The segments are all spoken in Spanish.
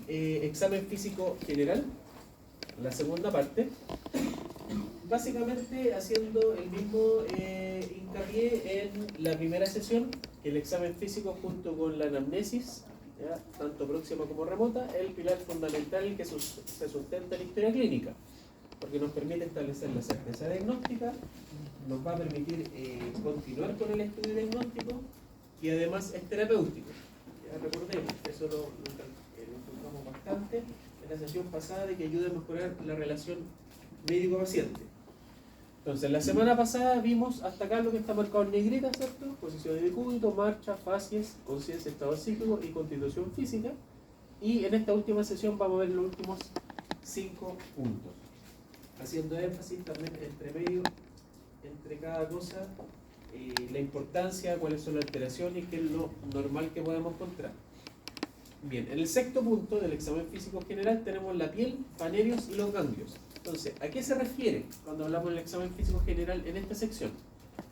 examen físico general, la segunda parte, básicamente haciendo el mismo hincapié en la primera sesión, que el examen físico junto con la anamnesis, ¿ya? Tanto próxima como remota, es el pilar fundamental en que se sustenta la historia clínica, porque nos permite establecer la certeza diagnóstica, nos va a permitir continuar con el estudio diagnóstico y además es terapéutico. Ya recordemos, eso lo enfocamos bastante en la sesión pasada, de que ayuda a mejorar la relación médico-paciente. Entonces, la semana pasada vimos hasta acá lo que está marcado en negrita, ¿cierto? Posición de decúbito, marcha, facies, conciencia, estado psíquico y constitución física. Y en esta última sesión vamos a ver los últimos 5 puntos, haciendo énfasis también entre medio, entre cada cosa, la importancia, cuáles son las alteraciones y qué es lo normal que podemos encontrar. Bien, en el sexto punto del examen físico general tenemos la piel, panerios y los ganglios. Entonces, ¿a qué se refiere cuando hablamos del examen físico general en esta sección?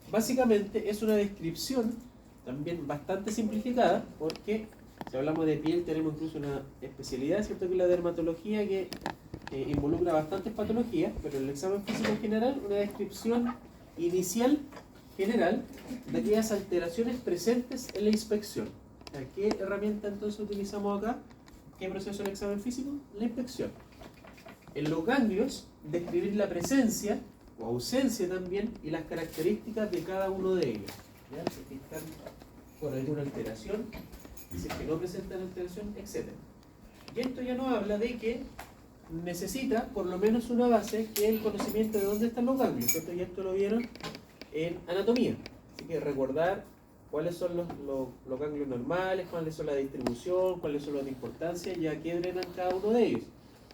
Básicamente es una descripción también bastante simplificada, porque si hablamos de piel tenemos incluso una especialidad, ¿cierto?, que es la dermatología, que involucra bastantes patologías, pero en el examen físico general una descripción inicial general de aquellas alteraciones presentes en la inspección. ¿Qué herramienta entonces utilizamos acá? ¿Qué proceso del examen físico? La inspección. En los ganglios, describir la presencia o ausencia también y las características de cada uno de ellos. ¿Ya? Si están por alguna alteración, si es que no presentan alteración, etc. Y esto ya nos habla de que necesita por lo menos una base, que es el conocimiento de dónde están los ganglios, ¿cierto? Y esto lo vieron en anatomía. Así que recordar cuáles son los ganglios normales, cuáles son la distribución, cuáles son las de importancia y a qué drenan cada uno de ellos.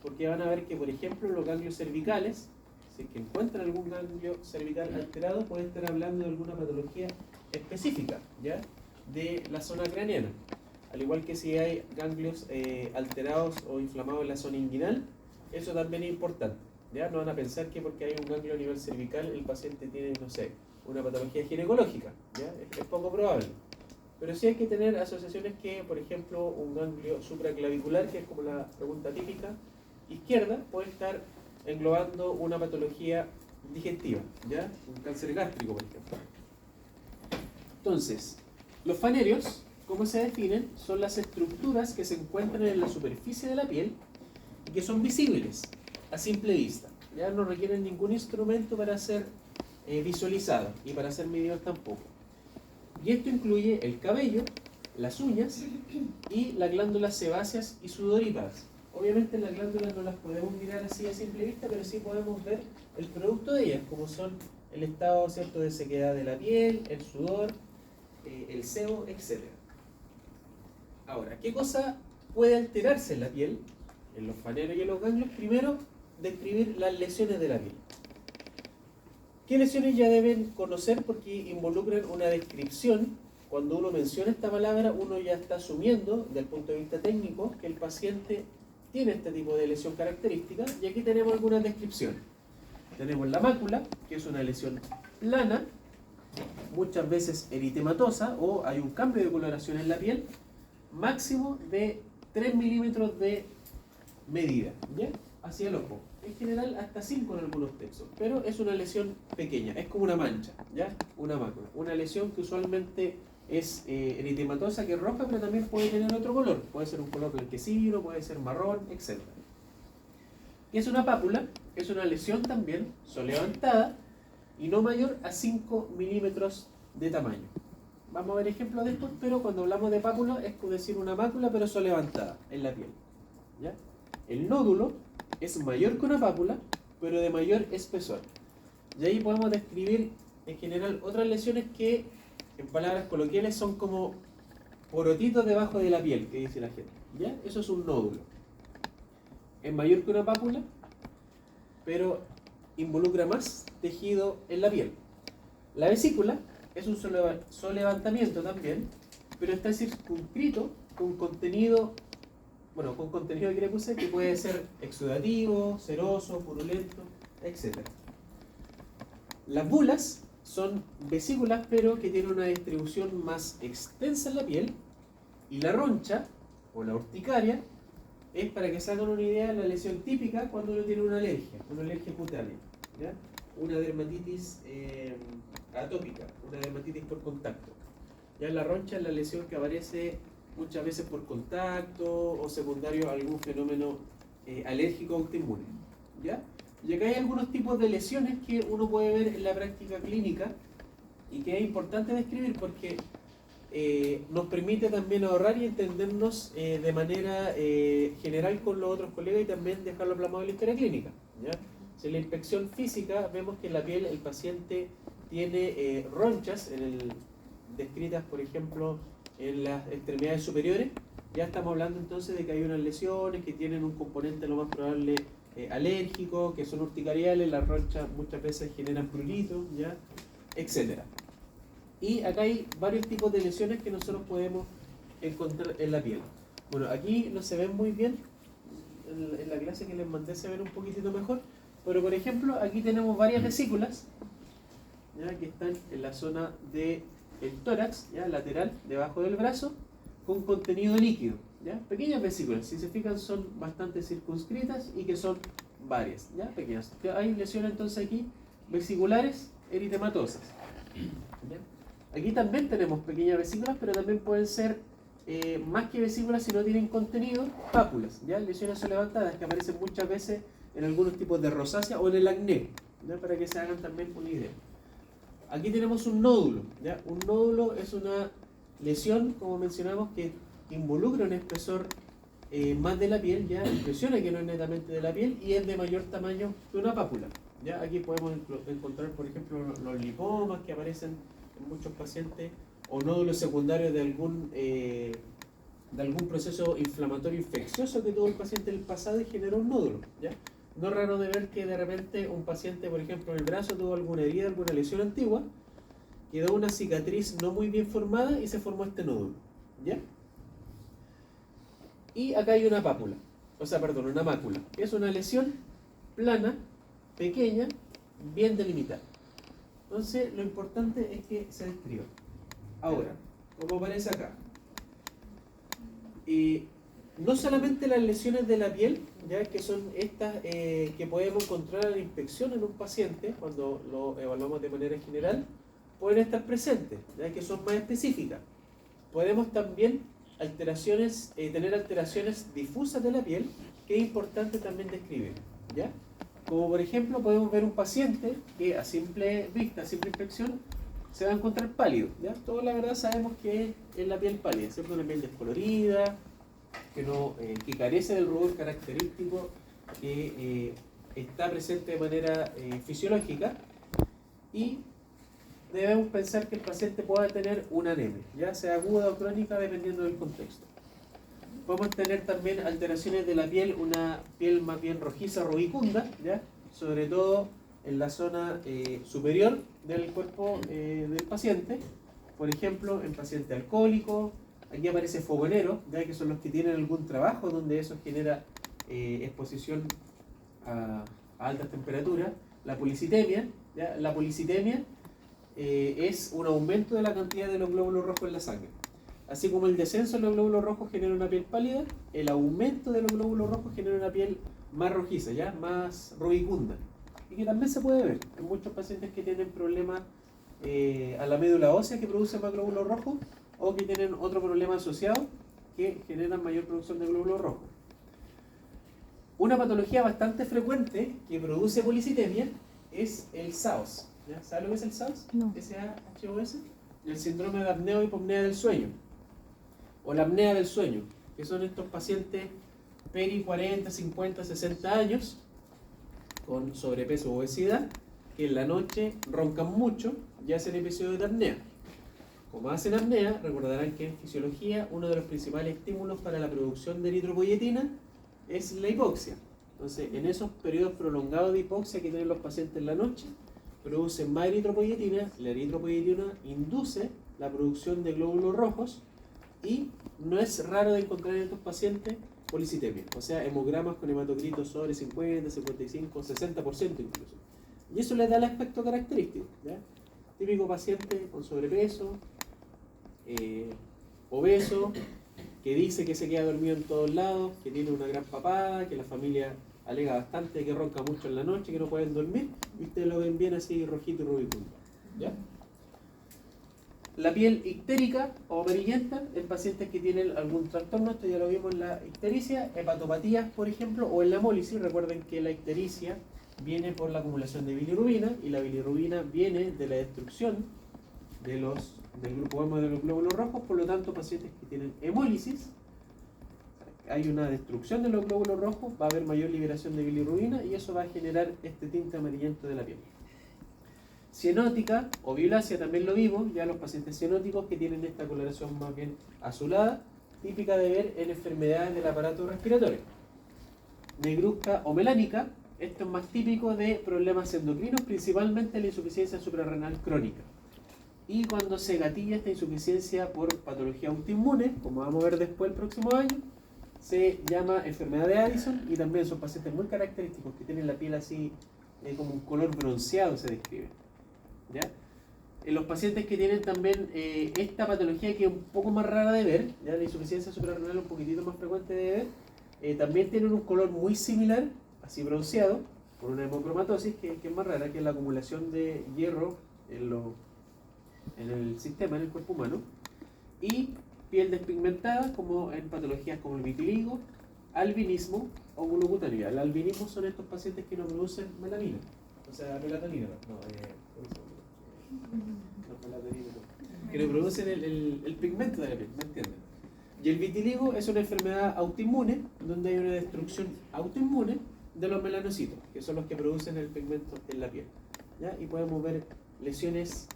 Porque van a ver que, por ejemplo, los ganglios cervicales, si es que encuentran algún ganglio cervical alterado, pueden estar hablando de alguna patología específica, ¿ya?, de la zona craneana. Al igual que si hay ganglios alterados o inflamados en la zona inguinal, eso también es importante. ¿Ya? No van a pensar que porque hay un ganglio a nivel cervical el paciente tiene, no sé, una patología ginecológica. ¿Ya? Es poco probable. Pero sí hay que tener asociaciones que, por ejemplo, un ganglio supraclavicular, que es como la pregunta típica, izquierda, puede estar englobando una patología digestiva, ¿ya? Un cáncer gástrico, por ejemplo. Entonces, los fanerios, ¿cómo se definen? Son las estructuras que se encuentran en la superficie de la piel y que son visibles a simple vista. Ya no requieren ningún instrumento para ser visualizados y para ser medidos tampoco. Y esto incluye el cabello, las uñas y las glándulas sebáceas y sudoríparas. Obviamente las glándulas no las podemos mirar así a simple vista, pero sí podemos ver el producto de ellas, como son el estado, ¿cierto?, de sequedad de la piel, el sudor, el sebo, etc. Ahora, ¿qué cosa puede alterarse en la piel, en los fanerios y en los ganglios? Primero, describir las lesiones de la piel. ¿Qué lesiones ya deben conocer? Porque involucran una descripción. Cuando uno menciona esta palabra, uno ya está asumiendo, desde el punto de vista técnico, que el paciente tiene este tipo de lesión característica, y aquí tenemos algunas descripciones. Tenemos la mácula, que es una lesión plana, muchas veces eritematosa, o hay un cambio de coloración en la piel, máximo de 3 milímetros de medida, ¿ya?, hacia el ojo. En general hasta 5 en algunos textos, pero es una lesión pequeña, es como una mancha, ¿ya?, una mácula. Una lesión que usualmente es eritematosa, que es roja, pero también puede tener otro color. Puede ser un color blanquecino, puede ser marrón, etc. Y es una pápula, es una lesión también solevantada y no mayor a 5 milímetros de tamaño. Vamos a ver ejemplos de esto, pero cuando hablamos de pápula es como decir una mácula, pero solevantada en la piel, ¿ya? El nódulo es mayor que una pápula, pero de mayor espesor. Y ahí podemos describir en general otras lesiones que, en palabras coloquiales, son como porotitos debajo de la piel, que dice la gente, ¿ya? Eso es un nódulo. Es mayor que una pápula, pero involucra más tejido en la piel. La vesícula es un solevantamiento también, pero está circunscrito con contenido, que le puse, que puede ser exudativo, seroso, purulento, etc. Las bulas son vesículas, pero que tienen una distribución más extensa en la piel, y la roncha, o la urticaria, es, para que se hagan una idea, la lesión típica cuando uno tiene una alergia cutánea, ¿ya? Una dermatitis atópica, una dermatitis por contacto. Ya la roncha es la lesión que aparece muchas veces por contacto o secundario a algún fenómeno alérgico autoinmune, ¿ya? Y acá hay algunos tipos de lesiones que uno puede ver en la práctica clínica y que es importante describir porque nos permite también ahorrar y entendernos de manera general con los otros colegas y también dejarlo plasmado en la historia clínica, ¿ya? Si en la inspección física vemos que en la piel el paciente tiene ronchas descritas, por ejemplo, en las extremidades superiores, ya estamos hablando entonces de que hay unas lesiones que tienen un componente lo más probable alérgico, que son urticariales, las ronchas muchas veces generan pruritos, ¿ya? Etcétera. Y acá hay varios tipos de lesiones que nosotros podemos encontrar en la piel. Bueno, aquí no se ven muy bien, en la clase que les mandé se ven un poquitito mejor, pero por ejemplo aquí tenemos varias vesículas, ¿ya? Que están en la zona del tórax, ¿ya? Lateral, debajo del brazo, con contenido líquido, ¿ya? Pequeñas vesículas, si se fijan son bastante circunscritas y que son varias, ¿ya? Pequeñas. Hay lesiones entonces aquí vesiculares eritematosas, ¿ya? Aquí también tenemos pequeñas vesículas, pero también pueden ser más que vesículas, si no tienen contenido, pápulas, ¿ya? Lesiones son levantadas que aparecen muchas veces en algunos tipos de rosácea o en el acné, ¿ya? Para que se hagan también una idea. Aquí tenemos un nódulo, ¿ya? Un nódulo es una lesión, como mencionamos, que involucra un espesor más de la piel, ¿ya? Impresiona que no es netamente de la piel y es de mayor tamaño que una pápula, ¿ya? Aquí podemos encontrar, por ejemplo, los lipomas que aparecen en muchos pacientes o nódulos secundarios de algún proceso inflamatorio infeccioso que tuvo el paciente en el pasado y generó un nódulo, ¿ya? No es raro de ver que de repente un paciente, por ejemplo, en el brazo tuvo alguna herida, alguna lesión antigua, quedó una cicatriz no muy bien formada y se formó este nódulo, ¿ya? Y acá hay una pápula, una mácula. Es una lesión plana, pequeña, bien delimitada. Entonces, lo importante es que se describa. Ahora, como aparece acá, no solamente las lesiones de la piel, ya que son estas que podemos encontrar en la inspección en un paciente cuando lo evaluamos de manera general, pueden estar presentes, ya que son más específicas. Podemos también tener alteraciones difusas de la piel, que es importante también describir, ¿ya? Como por ejemplo podemos ver un paciente que a simple vista, a simple inspección, se va a encontrar pálido, ¿ya? Todos la verdad sabemos que es la piel pálida, ¿cierto? Una piel descolorida, que carece del rubor característico, que está presente de manera fisiológica, y debemos pensar que el paciente pueda tener una anemia, ya sea aguda o crónica dependiendo del contexto. Podemos tener también alteraciones de la piel, una piel más bien rojiza, rubicunda, ¿ya? Sobre todo en la zona superior del cuerpo del paciente, por ejemplo en paciente alcohólico. Aquí aparece fogonero, ya que son los que tienen algún trabajo donde eso genera exposición a altas temperaturas. La policitemia, ¿ya? La policitemia es un aumento de la cantidad de los glóbulos rojos en la sangre. Así como el descenso de los glóbulos rojos genera una piel pálida, el aumento de los glóbulos rojos genera una piel más rojiza, ¿ya? Más rubicunda. Y que también se puede ver en muchos pacientes que tienen problemas a la médula ósea que produce más glóbulos rojos, o que tienen otro problema asociado que generan mayor producción de glóbulos rojos. Una patología bastante frecuente que produce policitemia es el SAOS. ¿Ya? ¿Sabes lo que es el SAOS? No. SAHOS. El síndrome de apnea o hipopnea del sueño, o la apnea del sueño, que son estos pacientes peri 40, 50, 60 años con sobrepeso o obesidad, que en la noche roncan mucho y hacen episodios de apnea. Como hacen apnea, recordarán que en fisiología uno de los principales estímulos para la producción de eritropoyetina es la hipoxia. Entonces, en esos periodos prolongados de hipoxia que tienen los pacientes en la noche, producen más eritropoyetina. La eritropoyetina induce la producción de glóbulos rojos y no es raro de encontrar en estos pacientes policitemia, o sea, hemogramas con hematocritos sobre 50, 55, 60% incluso. Y eso le da el aspecto característico, ¿ya? Típico paciente con sobrepeso, obeso, que dice que se queda dormido en todos lados, que tiene una gran papada, que la familia alega bastante, que ronca mucho en la noche, que no pueden dormir, y ustedes lo ven bien así rojito y rubicundo. ¿Ya? La piel ictérica o amarillenta en pacientes que tienen algún trastorno, esto ya lo vimos en la ictericia, hepatopatías por ejemplo, o en la hemólisis. Recuerden que la ictericia viene por la acumulación de bilirrubina, y la bilirrubina viene de la destrucción del grupo hemo de los glóbulos rojos. Por lo tanto, pacientes que tienen hemólisis, hay una destrucción de los glóbulos rojos, va a haber mayor liberación de bilirrubina y eso va a generar este tinte amarillento de la piel. Cianótica o violácea también lo vimos, ya los pacientes cianóticos que tienen esta coloración más bien azulada, típica de ver en enfermedades del aparato respiratorio. Negruzca o melánica, esto es más típico de problemas endocrinos, principalmente la insuficiencia suprarrenal crónica. Y cuando se gatilla esta insuficiencia por patología autoinmune, como vamos a ver después el próximo año, se llama enfermedad de Addison, y también son pacientes muy característicos que tienen la piel así como un color bronceado, se describe. ¿Ya? En los pacientes que tienen también esta patología, que es un poco más rara de ver, ¿ya? La insuficiencia suprarrenal un poquitito más frecuente de ver, también tienen un color muy similar, así bronceado, por una hemocromatosis que es más rara, que es la acumulación de hierro en el sistema, en el cuerpo humano, y piel despigmentada, como en patologías como el vitiligo, albinismo o glucotanía. El albinismo son estos pacientes que no producen melanina, o sea, melatonina, que no producen el pigmento de la piel, ¿me entienden? Y el vitiligo es una enfermedad autoinmune, donde hay una destrucción autoinmune de los melanocitos, que son los que producen el pigmento en la piel. ¿Ya? Y podemos ver lesiones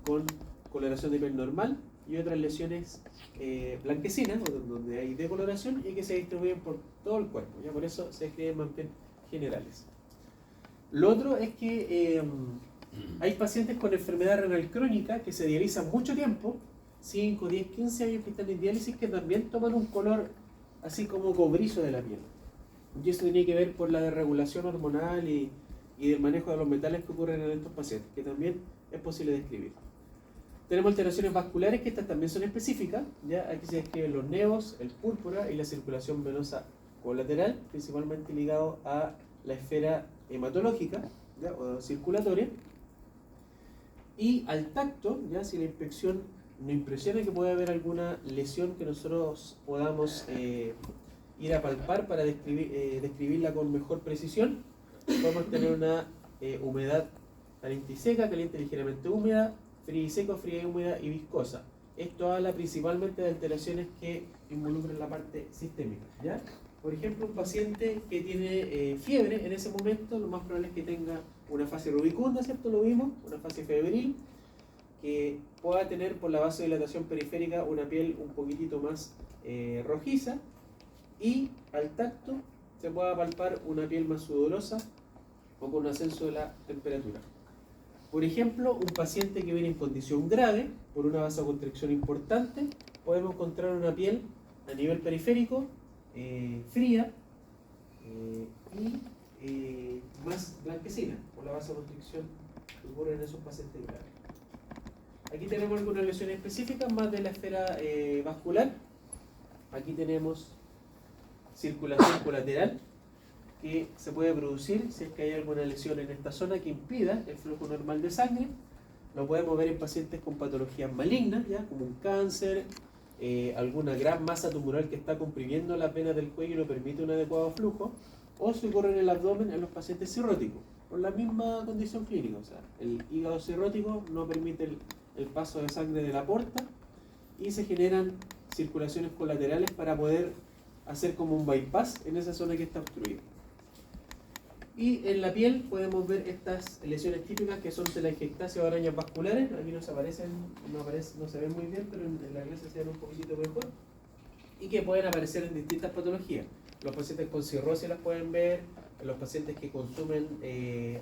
con coloración de piel normal y otras lesiones blanquecinas, donde hay decoloración y que se distribuyen por todo el cuerpo. ¿Ya? Por eso se describen más bien generales. Lo otro es que hay pacientes con enfermedad renal crónica que se dializan mucho tiempo, 5, 10, 15 años que están en diálisis, que también toman un color así como cobrizo de la piel. Y eso tiene que ver por la desregulación hormonal y del manejo de los metales que ocurren en estos pacientes, que también es posible describir. Tenemos alteraciones vasculares, que estas también son específicas. ¿Ya? Aquí se describen los neos, el púrpura y la circulación venosa colateral, principalmente ligado a la esfera hematológica, ¿ya? O circulatoria. Y al tacto, ¿ya? Si la inspección nos impresiona que puede haber alguna lesión que nosotros podamos ir a palpar para describirla con mejor precisión, podemos tener una humedad caliente y seca, caliente ligeramente húmeda, fría y seco, fría y húmeda y viscosa. Esto habla principalmente de alteraciones que involucran la parte sistémica. ¿Ya? Por ejemplo, un paciente que tiene fiebre en ese momento, lo más probable es que tenga una fase rubicunda, ¿cierto? Lo vimos, una fase febril, que pueda tener por la vasodilatación periférica una piel un poquitito más rojiza, y al tacto se pueda palpar una piel más sudorosa o con un ascenso de la temperatura. Por ejemplo, un paciente que viene en condición grave por una vasoconstricción importante, podemos encontrar una piel a nivel periférico fría y más blanquecina por la vasoconstricción que ocurre en esos pacientes graves. Aquí tenemos algunas lesiones específicas más de la esfera vascular. Aquí tenemos circulación colateral que se puede producir si es que hay alguna lesión en esta zona que impida el flujo normal de sangre. Lo podemos ver en pacientes con patologías malignas, ¿ya? Como un cáncer, alguna gran masa tumoral que está comprimiendo las venas del cuello y no permite un adecuado flujo, o se ocurre en el abdomen en los pacientes cirróticos, por la misma condición clínica. O sea, el hígado cirrótico no permite el paso de sangre de la porta y se generan circulaciones colaterales para poder hacer como un bypass en esa zona que está obstruida. Y en la piel podemos ver estas lesiones típicas que son telangiectasia o arañas vasculares. Aquí no se ven muy bien, pero en la clase se ven un poquitito mejor. Y que pueden aparecer en distintas patologías. Los pacientes con cirrosis las pueden ver, los pacientes que consumen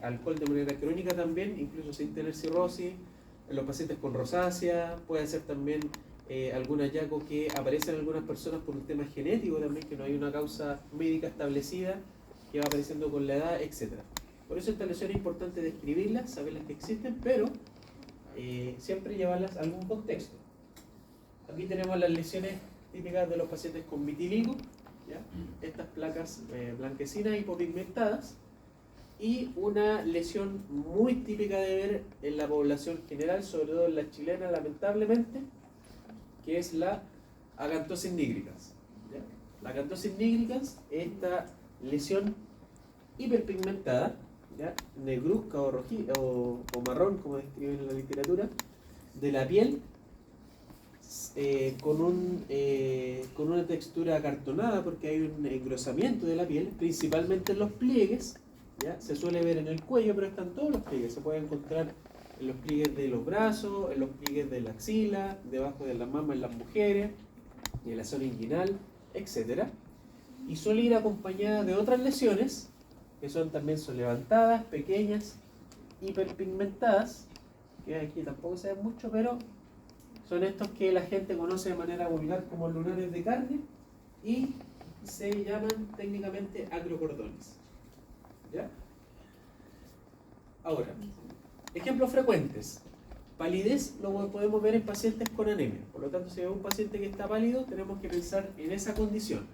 alcohol de manera crónica también, incluso sin tener cirrosis, los pacientes con rosácea, puede ser también algún hallazgo que aparece en algunas personas por un tema genético también, que no hay una causa médica establecida, que va apareciendo con la edad, etc. Por eso esta lesión es importante describirlas, saberlas que existen, pero siempre llevarlas a algún contexto. Aquí tenemos las lesiones típicas de los pacientes con vitiligo, ¿ya? Estas placas blanquecinas hipopigmentadas, y una lesión muy típica de ver en la población general, sobre todo en la chilena lamentablemente, que es la acantosis nigricans, ¿ya? La acantosis nigricans es esta lesión hiperpigmentada, ¿ya? Negruzca o marrón, como describen en la literatura, de la piel, con una textura acartonada, porque hay un engrosamiento de la piel, principalmente en los pliegues, ¿ya? Se suele ver en el cuello, pero están todos los pliegues. Se puede encontrar en los pliegues de los brazos, en los pliegues de la axila, debajo de la mama en las mujeres, y en la zona inguinal, etc. Y suele ir acompañada de otras lesiones, que también son levantadas, pequeñas, hiperpigmentadas, que aquí tampoco se ven mucho, pero son estos que la gente conoce de manera vulgar como lunares de carne y se llaman técnicamente acrocordones. ¿Ya? Ahora, ejemplos frecuentes. Palidez lo podemos ver en pacientes con anemia. Por lo tanto, si vemos un paciente que está pálido, tenemos que pensar en esa condición.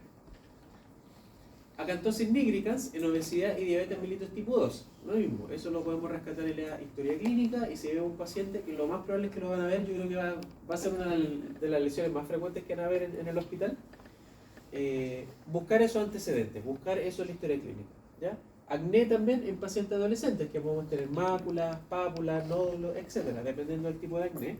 Acantosis nigricans en obesidad y diabetes mellitus tipo 2. Lo mismo, eso lo podemos rescatar en la historia clínica, y si vemos un paciente, que lo más probable es que lo van a ver, yo creo que va a ser una de las lesiones más frecuentes que van a ver en el hospital. Buscar esos antecedentes, buscar eso en la historia clínica, ¿ya? Acné también en pacientes adolescentes, que podemos tener máculas, pápulas, nódulos, etcétera, dependiendo del tipo de acné.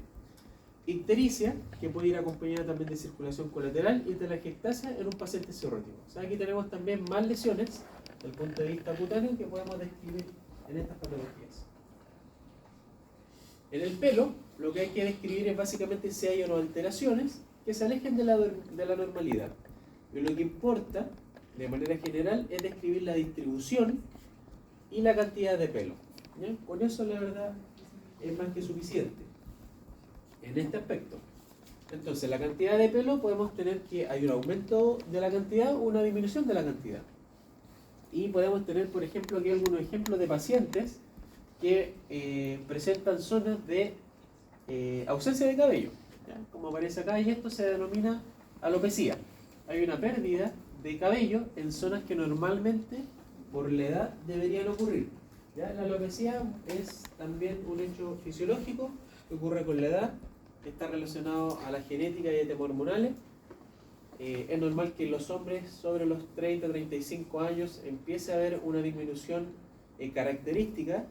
Ictericia, que puede ir acompañada también de circulación colateral, y telangiectasia en un paciente cirrótico. O sea, aquí tenemos también más lesiones desde el punto de vista cutáneo que podemos describir en estas patologías. En el pelo, lo que hay que describir es básicamente si hay o no alteraciones que se alejen de la normalidad. Y lo que importa, de manera general, es describir la distribución y la cantidad de pelo, ¿ya? Con eso, la verdad, es más que suficiente en este aspecto. Entonces, la cantidad de pelo, podemos tener que hay un aumento de la cantidad o una disminución de la cantidad. Y podemos tener, por ejemplo, aquí algunos ejemplos de pacientes que presentan zonas de ausencia de cabello, ¿ya? Como aparece acá, y esto se denomina alopecia. Hay una pérdida de cabello en zonas que normalmente, por la edad, deberían ocurrir, ¿ya? La alopecia es también un hecho fisiológico que ocurre con la edad, está relacionado a la genética y a temas hormonales. Es normal que en los hombres sobre los 30-35 años empiece a haber una disminución característica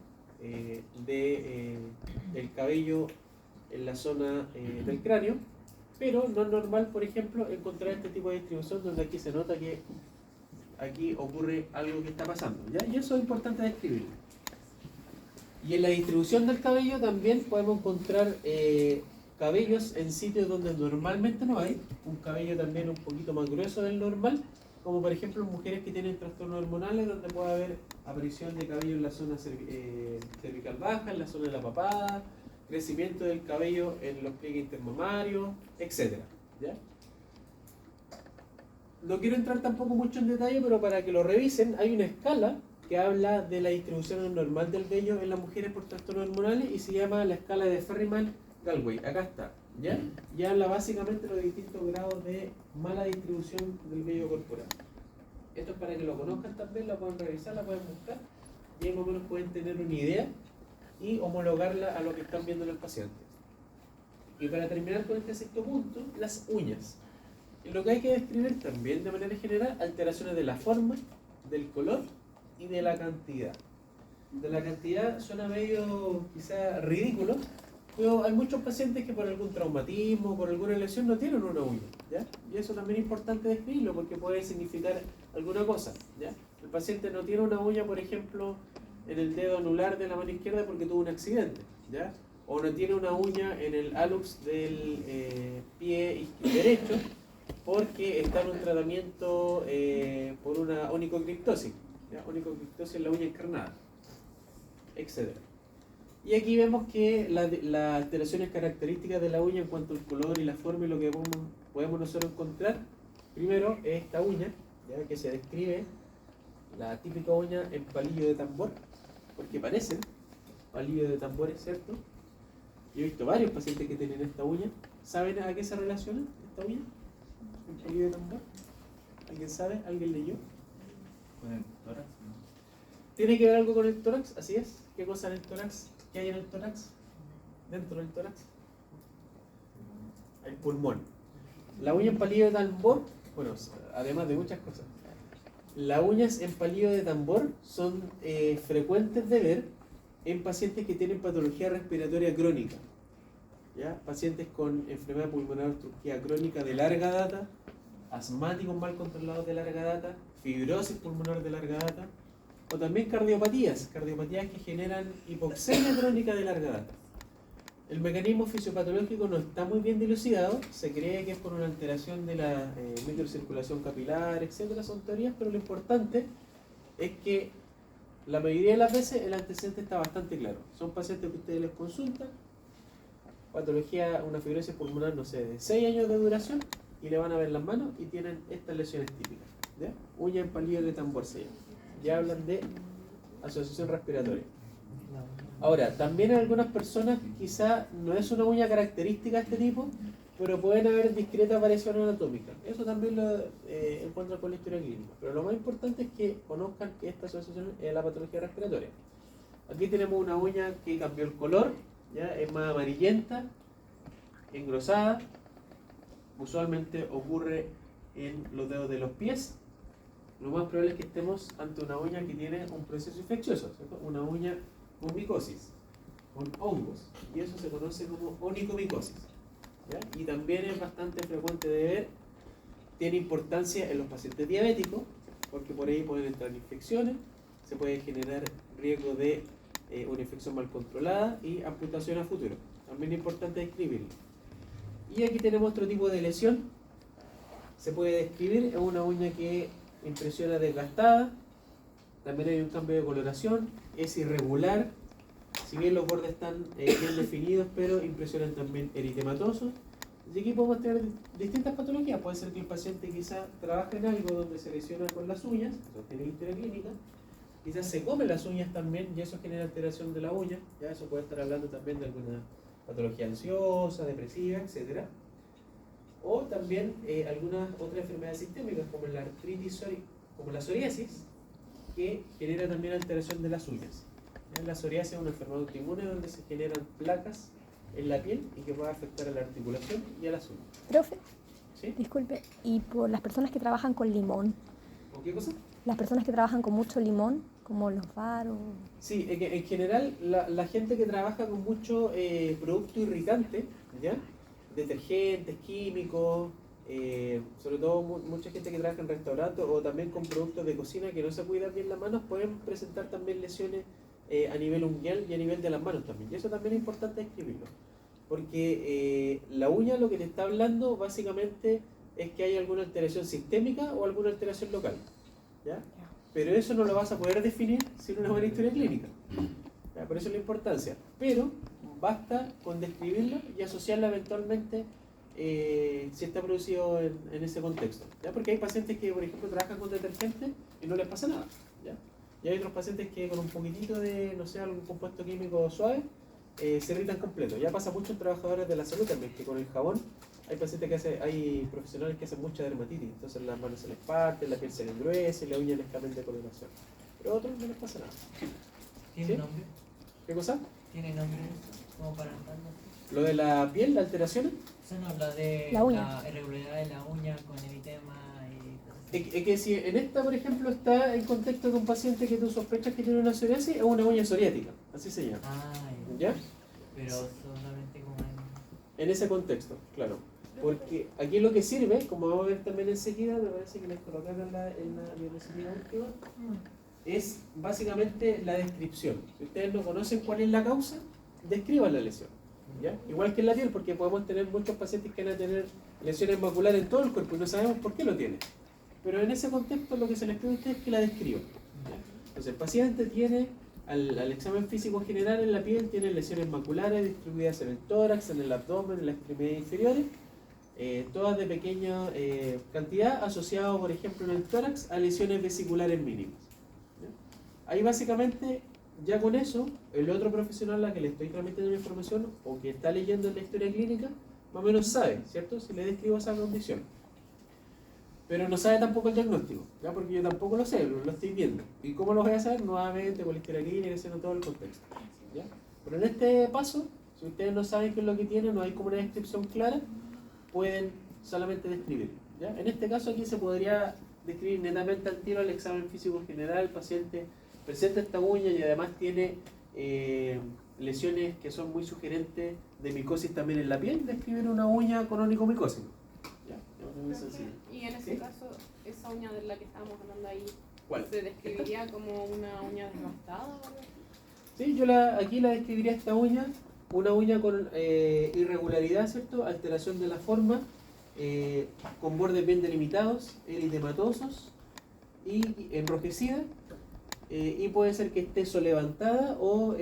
del cabello en la zona del cráneo, pero no es normal, por ejemplo, encontrar este tipo de distribución donde aquí se nota que aquí ocurre algo que está pasando, ¿ya? Y eso es importante describirlo. Y en la distribución del cabello también podemos encontrar cabellos en sitios donde normalmente no hay, un cabello también un poquito más grueso del normal, como por ejemplo mujeres que tienen trastornos hormonales, donde puede haber aparición de cabello en la zona cervical baja, en la zona de la papada, crecimiento del cabello en los pliegues intermamarios, etc. ¿Ya? No quiero entrar tampoco mucho en detalle, pero para que lo revisen, hay una escala que habla de la distribución normal del vello en las mujeres por trastornos hormonales y se llama la escala de Ferriman-Galway. Acá está, ¿ya? Y habla básicamente de los distintos grados de mala distribución del vello corporal. Esto es para que lo conozcan también, la pueden revisar, la pueden buscar, y ahí más o menos pueden tener una idea y homologarla a lo que están viendo en el paciente. Y para terminar con este sexto punto, las uñas. Y lo que hay que describir también de manera general, alteraciones de la forma, del color y de la cantidad. De la cantidad suena medio quizá ridículo, pero hay muchos pacientes que por algún traumatismo, por alguna lesión no tienen una uña, ¿ya? Y eso también es importante describirlo porque puede significar alguna cosa, ¿ya? El paciente no tiene una uña, por ejemplo, en el dedo anular de la mano izquierda porque tuvo un accidente, ¿ya? O no tiene una uña en el hallux del pie derecho porque está en un tratamiento por una onicocriptosis, ¿ya? Onicocriptosis en la uña encarnada, etc. Y aquí vemos que las alteraciones características de la uña en cuanto al color y la forma y lo que podemos nosotros encontrar, primero es esta uña, ¿ya? Que se describe la típica uña en palillo de tambor, porque parecen palillos de tambores, ¿cierto? Yo he visto varios pacientes que tienen esta uña. ¿Saben a qué se relaciona esta uña? en palillo de tambor? ¿Alguien sabe? ¿Alguien leyó? ¿Con el tórax? No. ¿Tiene que ver algo con el tórax? Así es. ¿Qué cosa en el tórax? ¿Qué hay en el tórax? Dentro del tórax. El pulmón. La uña en palillo de tambor, bueno, además de muchas cosas. Las uñas en palillo de tambor son frecuentes de ver en pacientes que tienen patología respiratoria crónica. ¿Ya? Pacientes con enfermedad pulmonar obstructiva crónica de larga data, asmáticos mal controlados de larga data, fibrosis pulmonar de larga data, o también cardiopatías que generan hipoxemia crónica de larga data. El mecanismo fisiopatológico no está muy bien dilucidado, se cree que es por una alteración de la microcirculación capilar, etcétera, son teorías, pero lo importante es que la mayoría de las veces el antecedente está bastante claro. Son pacientes que ustedes les consultan, patología, una fibrosis pulmonar, no sé, de 6 años de duración, y le van a ver las manos y tienen estas lesiones típicas. ¿Ya? Uña en palillo de tambor se llama. Ya hablan de asociación respiratoria. Ahora, también en algunas personas quizá no es una uña característica de este tipo, pero pueden haber discretas variaciones anatómicas. Eso también lo encuentran con la historia clínica. Pero lo más importante es que conozcan que esta asociación es la patología respiratoria. Aquí tenemos una uña que cambió el color, ¿ya? Es más amarillenta, engrosada. Usualmente ocurre en los dedos de los pies. Lo más probable es que estemos ante una uña que tiene un proceso infeccioso, ¿cierto? Una uña con micosis, con hongos, y eso se conoce como onicomicosis, ¿ya? Y también es bastante frecuente de ver, tiene importancia en los pacientes diabéticos, porque por ahí pueden entrar infecciones, se puede generar riesgo de una infección mal controlada y amputación a futuro. También es importante describirlo. Y aquí tenemos otro tipo de lesión, se puede describir, es una uña que impresiona desgastada, también hay un cambio de coloración, es irregular, si bien los bordes están bien definidos, pero impresionan también eritematosos. Y aquí podemos tener distintas patologías. Puede ser que el paciente quizá trabaje en algo donde se lesiona con las uñas, eso tiene historia clínica, quizás se come las uñas también y eso genera alteración de la uña, ya eso puede estar hablando también de alguna patología ansiosa, depresiva, etc. O también algunas otras enfermedades sistémicas como la artritis, como la psoriasis, que genera también alteración de las uñas. La psoriasis es una enfermedad autoinmune donde se generan placas en la piel y que puede afectar a la articulación y a las uñas. Profe, ¿Sí? disculpe, ¿y por las personas que trabajan con limón? ¿O qué cosa? Las personas que trabajan con mucho limón, como los faros. Sí, es que en general la gente que trabaja con mucho producto irritante, ¿ya? Detergentes, químicos, sobre todo mucha gente que trabaja en restaurantes o también con productos de cocina que no se cuidan bien las manos, pueden presentar también lesiones a nivel unguial y a nivel de las manos también. Y eso también es importante escribirlo, porque la uña lo que te está hablando básicamente es que hay alguna alteración sistémica o alguna alteración local, ¿ya? Pero eso no lo vas a poder definir sin una buena historia clínica, ¿ya? Por eso es la importancia. Pero basta con describirla y asociarla eventualmente si está producido en ese contexto, ¿ya? Porque hay pacientes que, por ejemplo, trabajan con detergentes y no les pasa nada, ¿ya? Y hay otros pacientes que con un poquitito de, no sé, algún compuesto químico suave se irritan completo. Ya pasa mucho en trabajadores de la salud también, que con el jabón hay pacientes que hay profesionales que hacen mucha dermatitis, entonces las manos se les parten, la piel se les engruece, la uña les cambia de coloración. Pero a otros no les pasa nada. ¿Tiene ¿Sí? nombre? ¿Qué cosa? ¿Tiene nombre? Como para anotarlo. Lo de la piel, las alteraciones. Se nos habla de La uña. la irregularidad de la uña con eritema y cosas así. Es que si en esta, por ejemplo, está en contexto de un paciente que tú sospechas que tiene una psoriasis, es una uña psoriática, así se llama. Ah, ¿Ya? pero solamente como en... En ese contexto, claro. Porque aquí lo que sirve, como vamos a ver también enseguida, me parece que les colocaron en la diapositiva última, es básicamente la descripción. Si ustedes no conocen cuál es la causa, describan la lesión, ¿ya? Igual que en la piel, porque podemos tener muchos pacientes que van a tener lesiones maculares en todo el cuerpo y no sabemos por qué lo tienen. Pero en ese contexto lo que se les pide a ustedes es que la describan, ¿ya? Entonces el paciente tiene, al examen físico general en la piel, tiene lesiones maculares distribuidas en el tórax, en el abdomen, en las extremidades inferiores, todas de pequeña cantidad, asociadas, por ejemplo, en el tórax a lesiones vesiculares mínimas, ¿ya? Ahí básicamente, ya con eso, el otro profesional a la que le estoy transmitiendo la información o que está leyendo la historia clínica, más o menos sabe, ¿cierto? Si le describo esa condición. pero no sabe tampoco el diagnóstico, ¿ya? Porque yo tampoco lo sé, lo estoy viendo. ¿Y cómo lo voy a saber? Nuevamente, con la historia clínica, haciendo todo el contexto, ¿ya? Pero en este paso, si ustedes no saben qué es lo que tienen, no hay como una descripción clara, pueden solamente describir, ¿ya? En este caso aquí se podría describir netamente al tiro el examen físico general. El paciente presenta esta uña y además tiene lesiones que son muy sugerentes de micosis también en la piel, describir una uña con onicomicosis. ¿Ya? Muy sencillo. Y en ese ¿Sí? caso, esa uña de la que estábamos hablando ahí, ¿Cuál? ¿se describiría como una uña desgastada o algo así? Sí, yo aquí la describiría esta uña, una uña con irregularidad, ¿cierto? Alteración de la forma, con bordes bien delimitados, eritematosos y enrojecida, y puede ser que esté solevantada o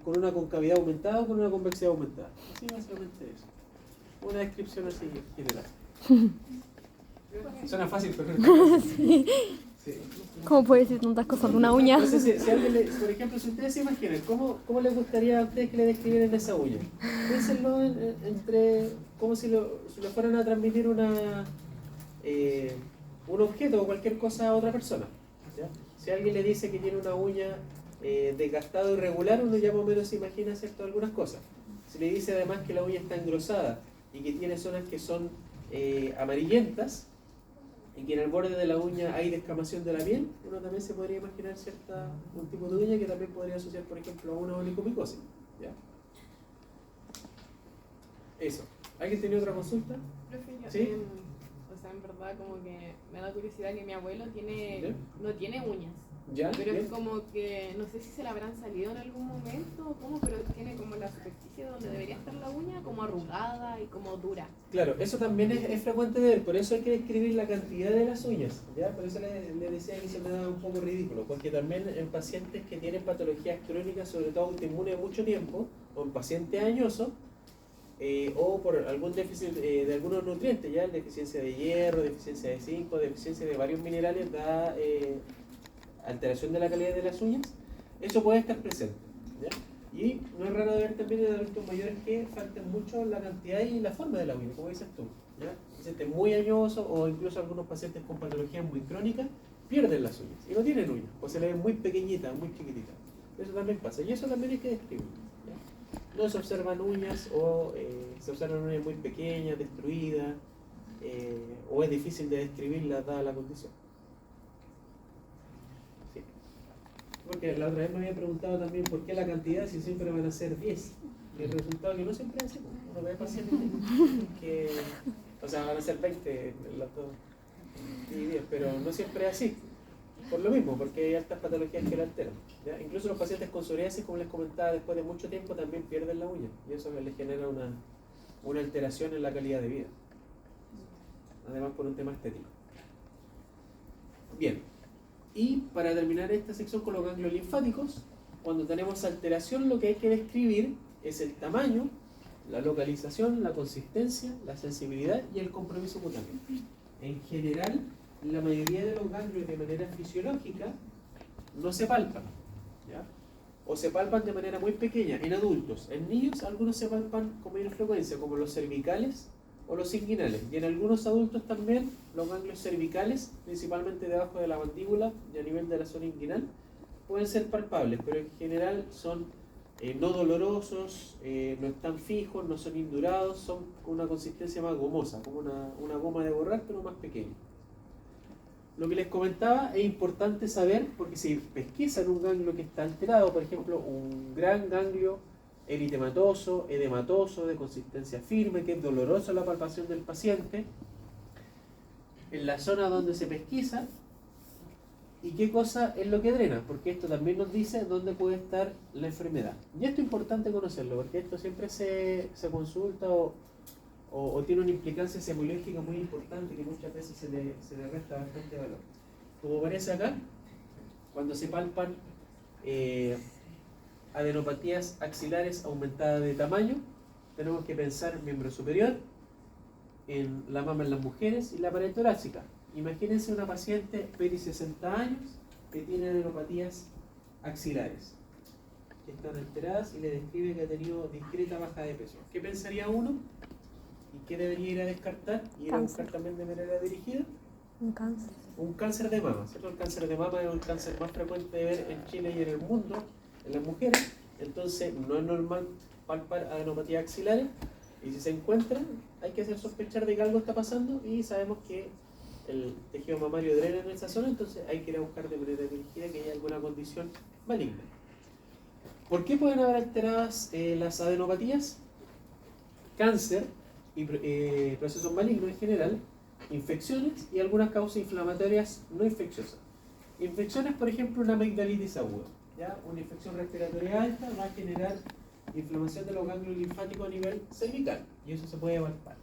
con una concavidad aumentada o con una convexidad aumentada. Así básicamente eso. Una descripción así general. Suena fácil, pero no. Sí. Sí. ¿Cómo puede decir tantas cosas de una uña? Entonces, si alguien por ejemplo, si ustedes se imaginan, ¿cómo les gustaría a ustedes que le describieran esa uña? Piénsenlo entre, como si lo fueran a transmitir un objeto o cualquier cosa a otra persona, ¿ya? Si alguien le dice que tiene una uña desgastada o irregular, uno ya más o menos se imagina, ¿cierto?, algunas cosas. Si le dice además que la uña está engrosada y que tiene zonas que son amarillentas, y que en el borde de la uña hay descamación de la piel, uno también se podría imaginar un tipo de uña que también podría asociar, por ejemplo, a una onicomicosis, ¿ya? Eso. ¿Alguien tiene otra consulta? Profe, yo, ¿Sí? o sea, en verdad como que me da curiosidad que mi abuelo ¿Ya? no tiene uñas. ¿Ya? Pero ¿Bien? es como que, no sé si se le habrán salido en algún momento o cómo, pero tiene como la superficie donde debería estar la uña como arrugada y como dura. Claro, eso también es frecuente de ver, por eso hay que describir la cantidad de las uñas, ¿ya? Por eso le decía que se me da un poco ridículo, porque también en pacientes que tienen patologías crónicas, sobre todo autoinmunes de mucho tiempo, o en pacientes añosos, o por algún déficit de algunos nutrientes, ya deficiencia de hierro, deficiencia de zinc, deficiencia de varios minerales, da alteración de la calidad de las uñas, eso puede estar presente, ¿ya? Y no es raro de ver también en adultos mayores que faltan mucho la cantidad y la forma de la uña, como dices tú, ¿ya? Pacientes muy añosos o incluso algunos pacientes con patologías muy crónicas pierden las uñas y no tienen uñas, o se le ven muy pequeñitas, muy chiquititas. Eso también pasa y eso también hay que describir, ¿ya? No se observan uñas o se observan uñas muy pequeñas, destruidas, o es difícil de describirlas dada la condición. Sí. Porque la otra vez me había preguntado también por qué la cantidad si siempre van a ser 10. Y el resultado es que no siempre es así. Uno ve pacientes que, o sea, van a ser 20 las dos y 10, pero no siempre es así. Por lo mismo, porque hay altas patologías que la alteran, ¿ya? Incluso los pacientes con psoriasis, como les comentaba, después de mucho tiempo también pierden la uña. Y eso les genera una alteración en la calidad de vida. Además por un tema estético. Bien. Y para terminar esta sección con los ganglios linfáticos, cuando tenemos alteración lo que hay que describir es el tamaño, la localización, la consistencia, la sensibilidad y el compromiso cutáneo. En general, la mayoría de los ganglios de manera fisiológica no se palpan, ¿ya? O se palpan de manera muy pequeña en adultos. En niños algunos se palpan con mayor frecuencia, como los cervicales o los inguinales, y en algunos adultos también los ganglios cervicales, principalmente debajo de la mandíbula y a nivel de la zona inguinal, pueden ser palpables, pero en general son no dolorosos, no están fijos, no son indurados, son con una consistencia más gomosa, como una goma de borrar, pero más pequeña. Lo que les comentaba es importante saber, porque si pesquisan un ganglio que está alterado, por ejemplo, un gran ganglio eritematoso, edematoso, de consistencia firme, que es doloroso la palpación del paciente, en la zona donde se pesquisa, y qué cosa es lo que drena, porque esto también nos dice dónde puede estar la enfermedad. Y esto es importante conocerlo, porque esto siempre se consulta o tiene una implicancia semiológica muy importante que muchas veces se le resta bastante valor. Como aparece acá, cuando se palpan adenopatías axilares aumentadas de tamaño, tenemos que pensar en miembro superior, en la mama en las mujeres y la pared torácica. Imagínense una paciente de 60 años que tiene adenopatías axilares que están alteradas y le describe que ha tenido discreta baja de peso. ¿Qué pensaría uno? ¿Y qué debería ir a descartar? Y ir a buscar también de manera dirigida. Un cáncer. Un cáncer de mama, ¿cierto? El cáncer de mama es el cáncer más frecuente de ver en Chile y en el mundo, en las mujeres. Entonces, no es normal palpar adenopatías axilares. Y si se encuentran, hay que hacer sospechar de que algo está pasando y sabemos que el tejido mamario drena en esa zona, entonces hay que ir a buscar de manera dirigida que haya alguna condición maligna. ¿Por qué pueden haber alteradas las adenopatías? Cáncer y procesos malignos en general, infecciones y algunas causas inflamatorias no infecciosas. Infecciones, por ejemplo, una amigdalitis aguda, ¿ya? Una infección respiratoria alta va a generar inflamación de los ganglios linfáticos a nivel cervical y eso se puede palpar.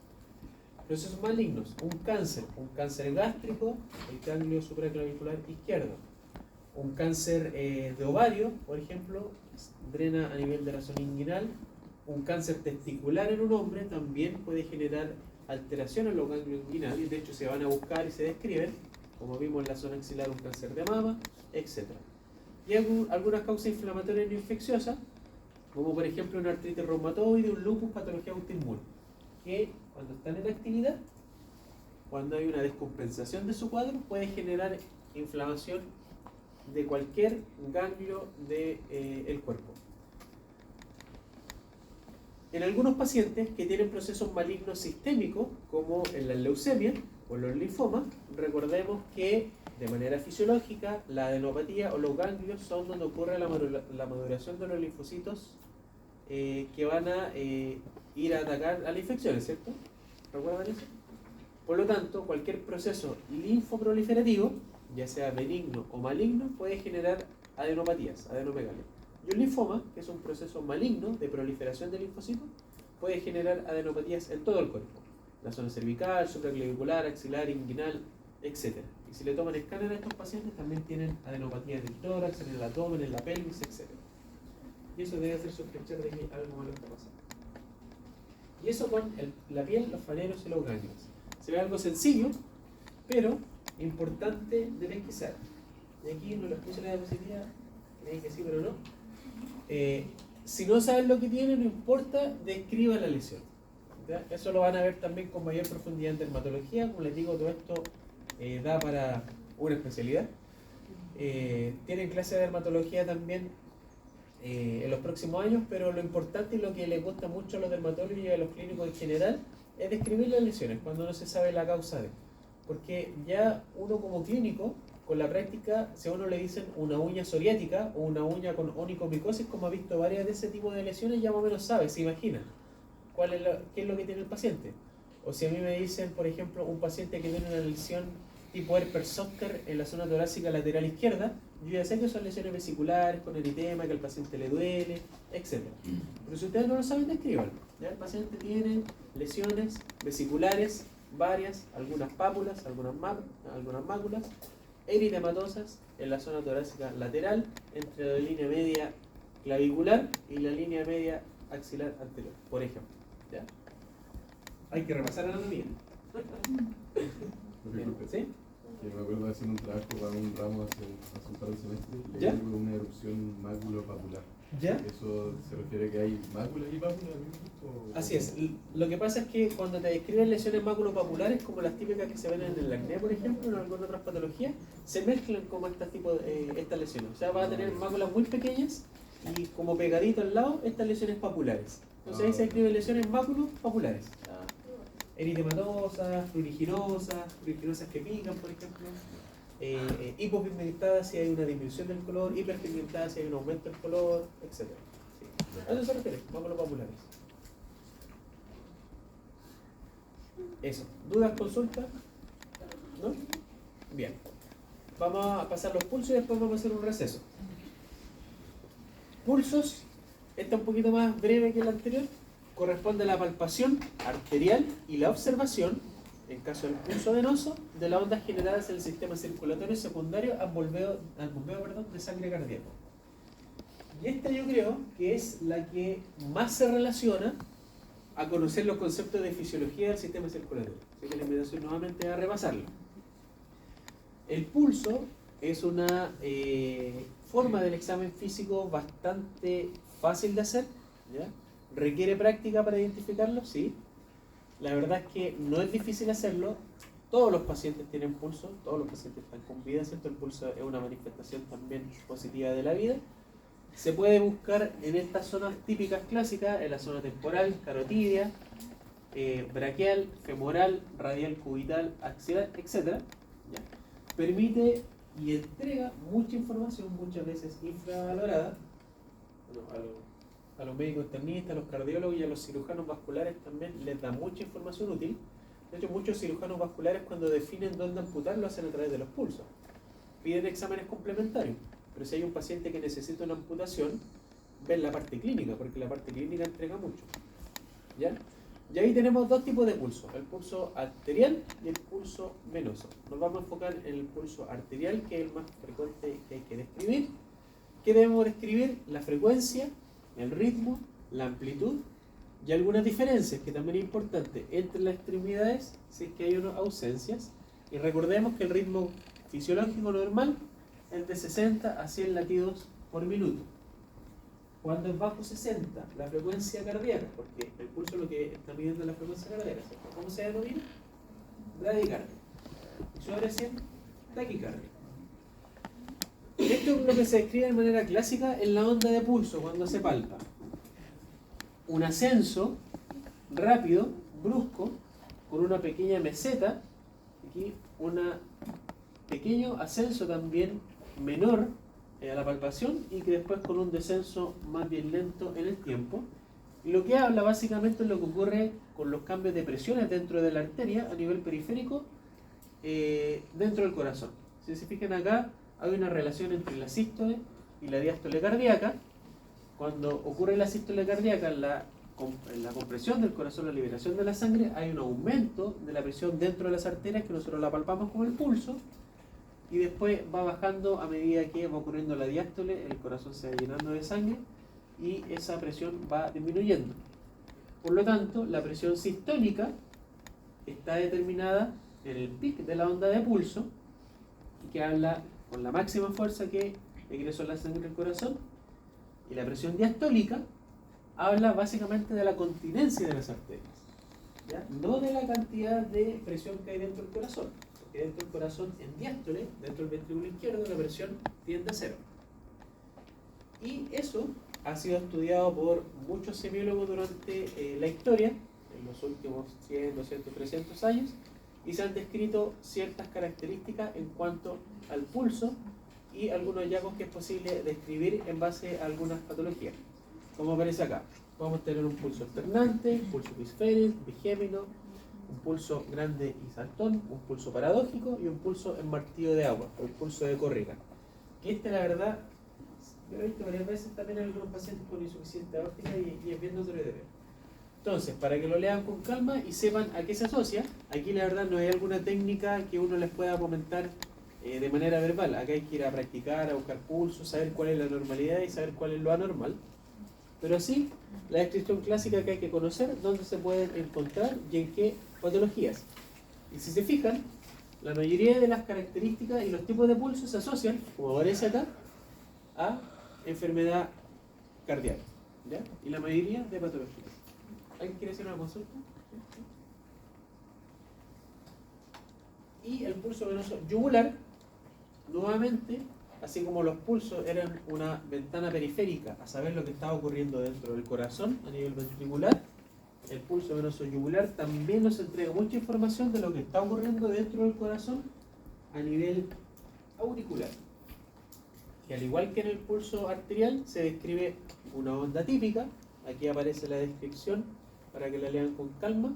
Procesos malignos, un cáncer gástrico, el ganglio supraclavicular izquierdo, un cáncer de ovario, por ejemplo, drena a nivel de la zona inguinal, un cáncer testicular en un hombre también puede generar alteración en los ganglios inguinales, de hecho se van a buscar y se describen, como vimos en la zona axilar, un cáncer de mama, etc. Y algunas causas inflamatorias no infecciosas, como por ejemplo una artritis reumatoide, un lupus, patología autoinmune, que cuando están en actividad, cuando hay una descompensación de su cuadro, puede generar inflamación de cualquier ganglio del cuerpo. En algunos pacientes que tienen procesos malignos sistémicos, como en la leucemia o los linfomas, recordemos que de manera fisiológica la adenopatía o los ganglios son donde ocurre la maduración de los linfocitos que van a ir a atacar a las infecciones, ¿cierto? ¿Recuerdan eso? Por lo tanto, cualquier proceso linfoproliferativo, ya sea benigno o maligno, puede generar adenopatías, adenomegalia. Y un linfoma, que es un proceso maligno de proliferación de linfocitos, puede generar adenopatías en todo el cuerpo. La zona cervical, supraclavicular, axilar, inguinal, etc. Y si le toman escáner a estos pacientes, también tienen adenopatías en el tórax, en el abdomen, en la pelvis, etc. Y eso debe hacer sospechar de que algo malo está pasando. Y eso con la piel, los faneros y los ganglios. Se ve algo sencillo, pero importante de pesquisar. Y aquí no les puse la diapositiva, creí que sí, pero no. Si no saben lo que tienen, no importa, describan la lesión. ¿Ya? Eso lo van a ver también con mayor profundidad en dermatología. Como les digo, todo esto da para una especialidad. Tienen clase de dermatología también en los próximos años, pero lo importante y lo que les gusta mucho a los dermatólogos y a los clínicos en general es describir las lesiones cuando no se sabe la causa de. Porque ya uno como clínico, con la práctica, si a uno le dicen una uña psoriática o una uña con onicomicosis, como ha visto varias de ese tipo de lesiones, ya más o menos sabe, se imagina qué es lo que tiene el paciente. O si a mí me dicen, por ejemplo, un paciente que tiene una lesión tipo herpes zoster en la zona torácica lateral izquierda, yo ya sé que son lesiones vesiculares, con eritema, que al paciente le duele, etc. Pero si ustedes no lo saben, descríbanlo. ¿Ya? El paciente tiene lesiones vesiculares, varias, algunas pápulas, algunas máculas, eritematosas en la zona torácica lateral, entre la línea media clavicular y la línea media axilar anterior, por ejemplo. ¿Ya? Hay que repasar anatomía. ¿Sí? Que me acuerdo de hacer un trabajo para un ramo hace un par de semestres, leí ¿Ya? algo de una erupción máculo-papular. ¿Ya? ¿Eso se refiere a que hay máculas y pápulas al mismo tiempo? Así es. Lo que pasa es que cuando te describen lesiones maculopapulares, como las típicas que se ven en el acné, por ejemplo, o en algunas otras patologías, se mezclan como estas lesiones. O sea, va a tener máculas muy pequeñas y como pegadito al lado, estas lesiones papulares. Entonces ahí se describen lesiones máculopapulares. Eritematosas, pruriginosas que pican, por ejemplo. Hipopigmentadas si hay una disminución del color, hiperpigmentadas si hay un aumento del color, etc. Sí. A eso se refiere, máculopapulares. Eso. ¿Dudas, consultas? ¿No? Bien. Vamos a pasar los pulsos y después vamos a hacer un receso. Pulsos, esta un poquito más breve que la anterior, corresponde a la palpación arterial y la observación, en caso del pulso venoso, de las ondas generadas en el sistema circulatorio secundario al bombeo de sangre cardíaco. Y esta yo creo que es la que más se relaciona a conocer los conceptos de fisiología del sistema circulatorio. Así que la invitación nuevamente a repasarlo. El pulso es una forma del examen físico bastante fácil de hacer, ¿ya? ¿Requiere práctica para identificarlo? Sí. La verdad es que no es difícil hacerlo, todos los pacientes tienen pulso, todos los pacientes están con vida, ¿cierto? El pulso es una manifestación también positiva de la vida. Se puede buscar en estas zonas típicas clásicas, en la zona temporal, carotidia, braquial, femoral, radial, cubital, axial, etc. ¿Ya? Permite y entrega mucha información, muchas veces infravalorada. Bueno, a los médicos internistas, a los cardiólogos y a los cirujanos vasculares también les da mucha información útil. De hecho, muchos cirujanos vasculares cuando definen dónde amputar lo hacen a través de los pulsos. Piden exámenes complementarios, pero si hay un paciente que necesita una amputación, ven la parte clínica, porque la parte clínica entrega mucho. ¿Ya? Y ahí tenemos dos tipos de pulso, el pulso arterial y el pulso venoso. Nos vamos a enfocar en el pulso arterial, que es el más frecuente que hay que describir. ¿Qué debemos describir? La frecuencia, el ritmo, la amplitud y algunas diferencias, que también es importante, entre las extremidades, si es que hay unas ausencias. Y recordemos que el ritmo fisiológico normal es de 60 a 100 latidos por minuto. Cuando es bajo 60, la frecuencia cardíaca, porque el pulso es lo que está midiendo la frecuencia cardíaca, ¿cierto? ¿Cómo se denomina? Bradicardia. Y sobre 100, taquicardia. Esto es lo que se describe de manera clásica en la onda de pulso cuando se palpa. Un ascenso rápido, brusco, con una pequeña meseta, aquí un pequeño ascenso también menor a la palpación y que después con un descenso más bien lento en el tiempo. Y lo que habla básicamente es lo que ocurre con los cambios de presiones dentro de la arteria a nivel periférico dentro del corazón. Si se fijan acá, hay una relación entre la sístole y la diástole cardíaca. Cuando ocurre la sístole cardíaca, en la compresión del corazón, la liberación de la sangre, hay un aumento de la presión dentro de las arterias que nosotros la palpamos con el pulso. Y después va bajando a medida que va ocurriendo la diástole, el corazón se va llenando de sangre y esa presión va disminuyendo. Por lo tanto, la presión sistólica está determinada en el pic de la onda de pulso, que habla con la máxima fuerza que ingresó la sangre al corazón, y la presión diastólica habla básicamente de la continencia de las arterias, ¿ya? No de la cantidad de presión que hay dentro del corazón. Dentro del corazón, en diástole, dentro del ventrículo izquierdo, la presión tiende a cero. Y eso ha sido estudiado por muchos semiólogos durante la historia, en los últimos 100, 200, 300 años, y se han descrito ciertas características en cuanto al pulso y algunos hallazgos que es posible describir en base a algunas patologías. Como aparece acá, podemos tener un pulso alternante, pulso bisféril, bigémino, un pulso grande y saltón, un pulso paradójico y un pulso en martillo de agua, o el pulso de Corrigan. Que la verdad, yo lo he visto varias veces también en algunos pacientes con insuficiencia aórtica y es bien notorio de ver. Entonces, para que lo lean con calma y sepan a qué se asocia, aquí la verdad no hay alguna técnica que uno les pueda comentar de manera verbal. Acá hay que ir a practicar, a buscar pulsos, saber cuál es la normalidad y saber cuál es lo anormal. Pero sí, la descripción clásica que hay que conocer, dónde se pueden encontrar y en qué patologías. Y si se fijan, la mayoría de las características y los tipos de pulso se asocian, como aparece acá, a enfermedad cardíaca, ¿ya? Y la mayoría de patologías. ¿Alguien quiere hacer una consulta? Y el pulso venoso yugular, nuevamente, así como los pulsos eran una ventana periférica a saber lo que estaba ocurriendo dentro del corazón a nivel ventricular, el pulso venoso yugular también nos entrega mucha información de lo que está ocurriendo dentro del corazón a nivel auricular. Y al igual que en el pulso arterial, se describe una onda típica. Aquí aparece la descripción para que la lean con calma,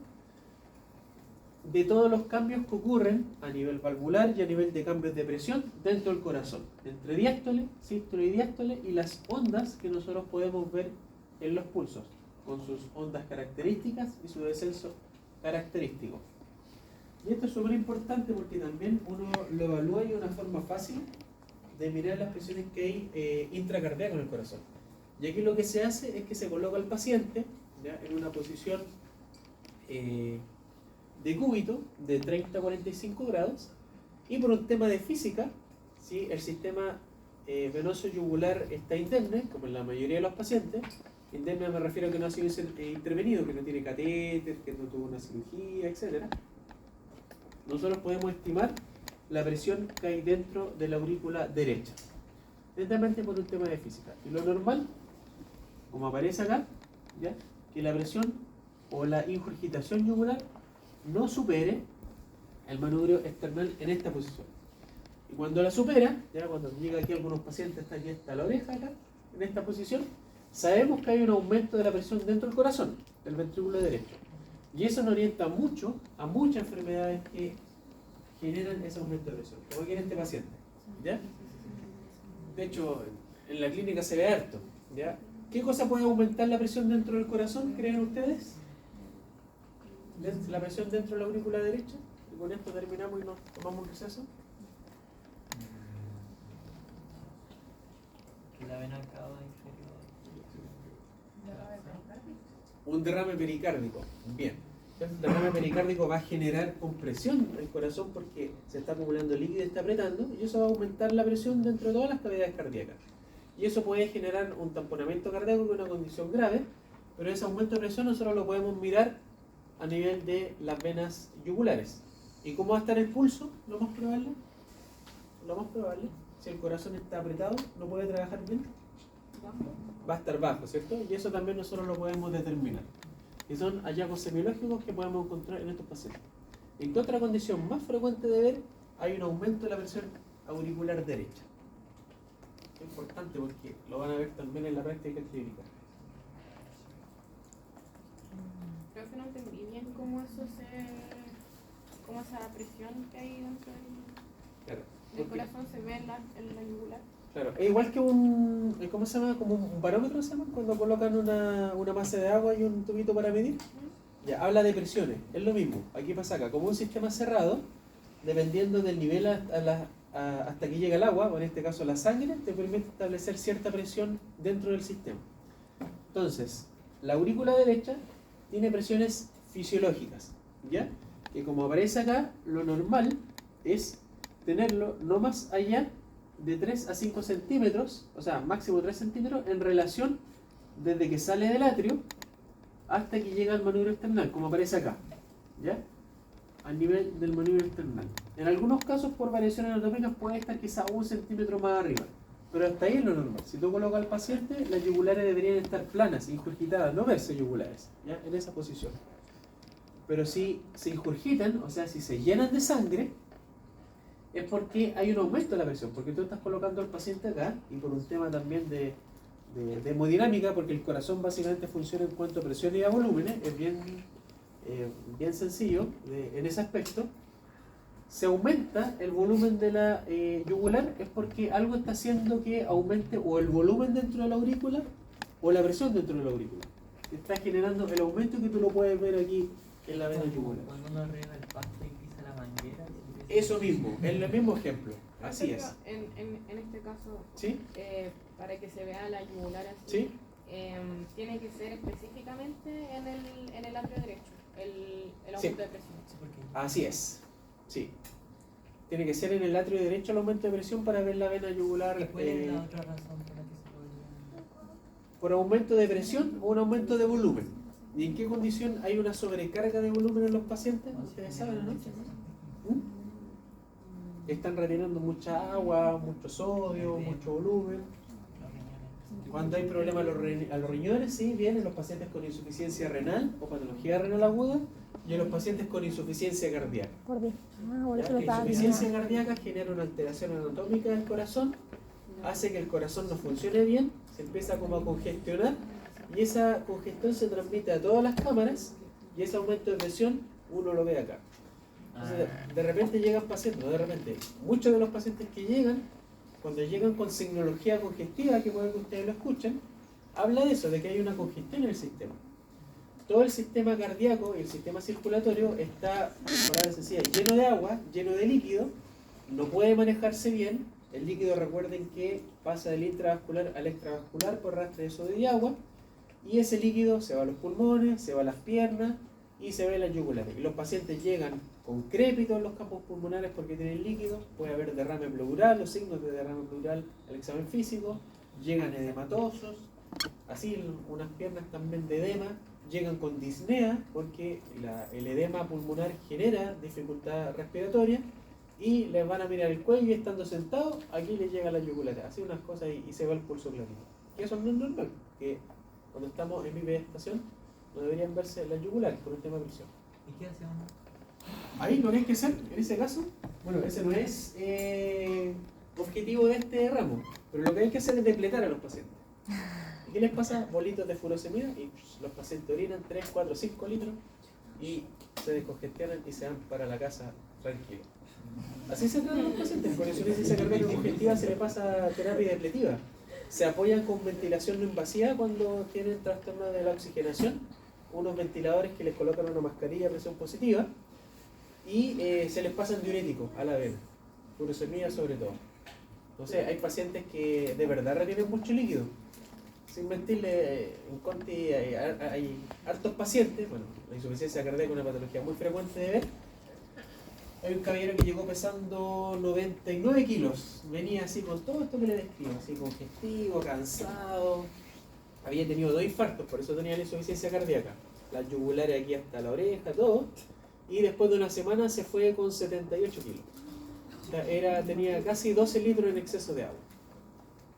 de todos los cambios que ocurren a nivel valvular y a nivel de cambios de presión dentro del corazón, entre diástole, sístole y diástole, y las ondas que nosotros podemos ver en los pulsos, con sus ondas características y su descenso característico. Y esto es súper importante porque también uno lo evalúa y es una forma fácil de mirar las presiones que hay intracardíacas en el corazón. Y aquí lo que se hace es que se coloca al paciente, ¿ya?, en una posición de cúbito de 30 a 45 grados, y por un tema de física, ¿sí?, el sistema venoso yugular está indemne, como en la mayoría de los pacientes. Indemne me refiero a que no ha sido intervenido, que no tiene catéter, que no tuvo una cirugía, etc. nosotros podemos estimar la presión que hay dentro de la aurícula derecha, netamente por un tema de física. Y lo normal, como aparece acá, ¿ya?, que la presión o la ingurgitación yugular no supere el manubrio external en esta posición. Y cuando la supera, ya cuando llega aquí algunos pacientes, aquí está la oreja acá, en esta posición, sabemos que hay un aumento de la presión dentro del corazón, del ventrículo derecho. Y eso nos orienta mucho a muchas enfermedades que generan ese aumento de presión, como aquí en este paciente, ¿ya? De hecho, en la clínica se ve harto, ¿ya? ¿Qué cosa puede aumentar la presión dentro del corazón, creen ustedes? La presión dentro de la aurícula derecha. Y con esto terminamos y nos tomamos un receso. Que la vena cava inferior. Un derrame pericárdico. Bien. El derrame pericárdico va a generar compresión en el corazón porque se está acumulando líquido y está apretando, y eso va a aumentar la presión dentro de todas las cavidades cardíacas. Y eso puede generar un tamponamiento cardíaco, que es una condición grave, pero ese aumento de presión nosotros lo podemos mirar a nivel de las venas yugulares. ¿Y cómo va a estar el pulso? Lo más probable, si el corazón está apretado, no puede trabajar bien, va a estar bajo, ¿cierto? Y eso también nosotros lo podemos determinar. Y son hallazgos semiológicos que podemos encontrar en estos pacientes. ¿En qué otra condición más frecuente de ver? Hay un aumento de la presión auricular derecha. Es importante porque lo van a ver también en la práctica clínica. Creo que no entendí bien cómo esa presión que hay dentro Claro, del porque, corazón se ve en la yugular. claro, es igual que un, ¿cómo se llama? Como un barómetro, ¿se llama? Cuando colocan una masa de agua y un tubito para medir. Ya, habla de presiones, es lo mismo. Aquí pasa acá, como un sistema cerrado, dependiendo del nivel hasta que llega el agua, o en este caso la sangre, te permite establecer cierta presión dentro del sistema. Entonces, la aurícula derecha tiene presiones fisiológicas, ¿ya? Que como aparece acá, lo normal es tenerlo no más allá de 3 a 5 centímetros, o sea, máximo 3 centímetros, en relación desde que sale del atrio hasta que llega al manubrio external, como aparece acá, ¿ya? Al nivel del manubrio external. En algunos casos, por variaciones anatómicas, puede estar quizá 1 centímetro más arriba, pero hasta ahí es lo normal. Si tú colocas al paciente, las yugulares deberían estar planas, ingurgitadas, no verse yugulares, ¿ya? En esa posición. Pero si se ingurgitan, o sea, si se llenan de sangre, es porque hay un aumento de la presión, porque tú estás colocando al paciente acá, y por un tema también de hemodinámica, porque el corazón básicamente funciona en cuanto a presión y a volúmenes, es bien sencillo en ese aspecto. Se aumenta el volumen de la yugular, es porque algo está haciendo que aumente o el volumen dentro de la aurícula o la presión dentro de la aurícula. Está generando el aumento que tú lo puedes ver aquí en la vena yugular. Cuando uno riega el pasto y pisa la manguera. Eso mismo, es el mismo ejemplo. Así Pero es. en este caso, ¿Sí? para que se vea la yugular así, ¿Sí? tiene que ser específicamente en el atrio derecho, el aumento Sí. de presión. Así es. Sí. Tiene que ser en el atrio derecho el aumento de presión para ver la vena yugular. ¿Y cuál es la otra razón por la que se podría...? Por aumento de presión o un aumento de volumen. ¿Y en qué condición hay una sobrecarga de volumen en los pacientes? ¿Ustedes saben, no? Están retenendo mucha agua, mucho sodio, mucho volumen. Cuando hay problemas a los riñones, sí, vienen los pacientes con insuficiencia renal o patología renal aguda, y en los pacientes con insuficiencia cardíaca. Por Dios. Ah, por Ya, eso la lo estaba insuficiencia viendo. cardíaca genera una alteración anatómica del corazón, hace que el corazón no funcione bien, se empieza como a congestionar, y esa congestión se transmite a todas las cámaras, y ese aumento de presión uno lo ve acá. Entonces, de repente llegan pacientes, no de repente, muchos de los pacientes que llegan, cuando llegan con signología congestiva, que puede que ustedes lo escuchen, habla de eso, de que hay una congestión en el sistema. Todo el sistema cardíaco y el sistema circulatorio está, por palabras sencillas, lleno de agua, lleno de líquido, no puede manejarse bien. El líquido, recuerden que pasa del intravascular al extravascular por rastre de sodio y agua, y ese líquido se va a los pulmones, se va a las piernas y se ve en las yugulares. Y los pacientes llegan con crépitos en los campos pulmonares porque tienen líquido, puede haber derrame pleural, los signos de derrame pleural, el examen físico, llegan edematosos, así unas piernas también de edema, llegan con disnea porque el edema pulmonar genera dificultad respiratoria y les van a mirar el cuello y estando sentados, aquí les llega la yugular, así unas cosas y se va el pulso clarito. Y eso no es normal, que cuando estamos en bipedestación no deberían verse las yugulares por un tema de presión. ¿Y qué hace uno? Ahí lo que hay que hacer, en ese caso, bueno, ese no es objetivo de este ramo, pero lo que hay que hacer es depletar a los pacientes. ¿Y qué les pasa? Bolitos de furosemida y los pacientes orinan 3, 4, 5 litros y se descongestionan y se van para la casa tranquilos. Así se tratan los pacientes. Con insuficiencia cardíaca congestiva se le pasa terapia depletiva. Se apoyan con ventilación no invasiva cuando tienen trastorno de la oxigenación, unos ventiladores que les colocan una mascarilla a presión positiva y se les pasan diuréticos a la vena, furosemida sobre todo. Entonces hay pacientes que de verdad retienen mucho líquido. Sin mentirle, en Conti hay hartos pacientes, bueno, la insuficiencia cardíaca es una patología muy frecuente de ver. Hay un caballero que llegó pesando 99 kilos, venía así con todo esto que le describo, así congestivo, cansado, había tenido 2 infartos, por eso tenía la insuficiencia cardíaca, las yugulares aquí hasta la oreja, todo, y después de una semana se fue con 78 kilos. O sea, tenía casi 12 litros en exceso de agua.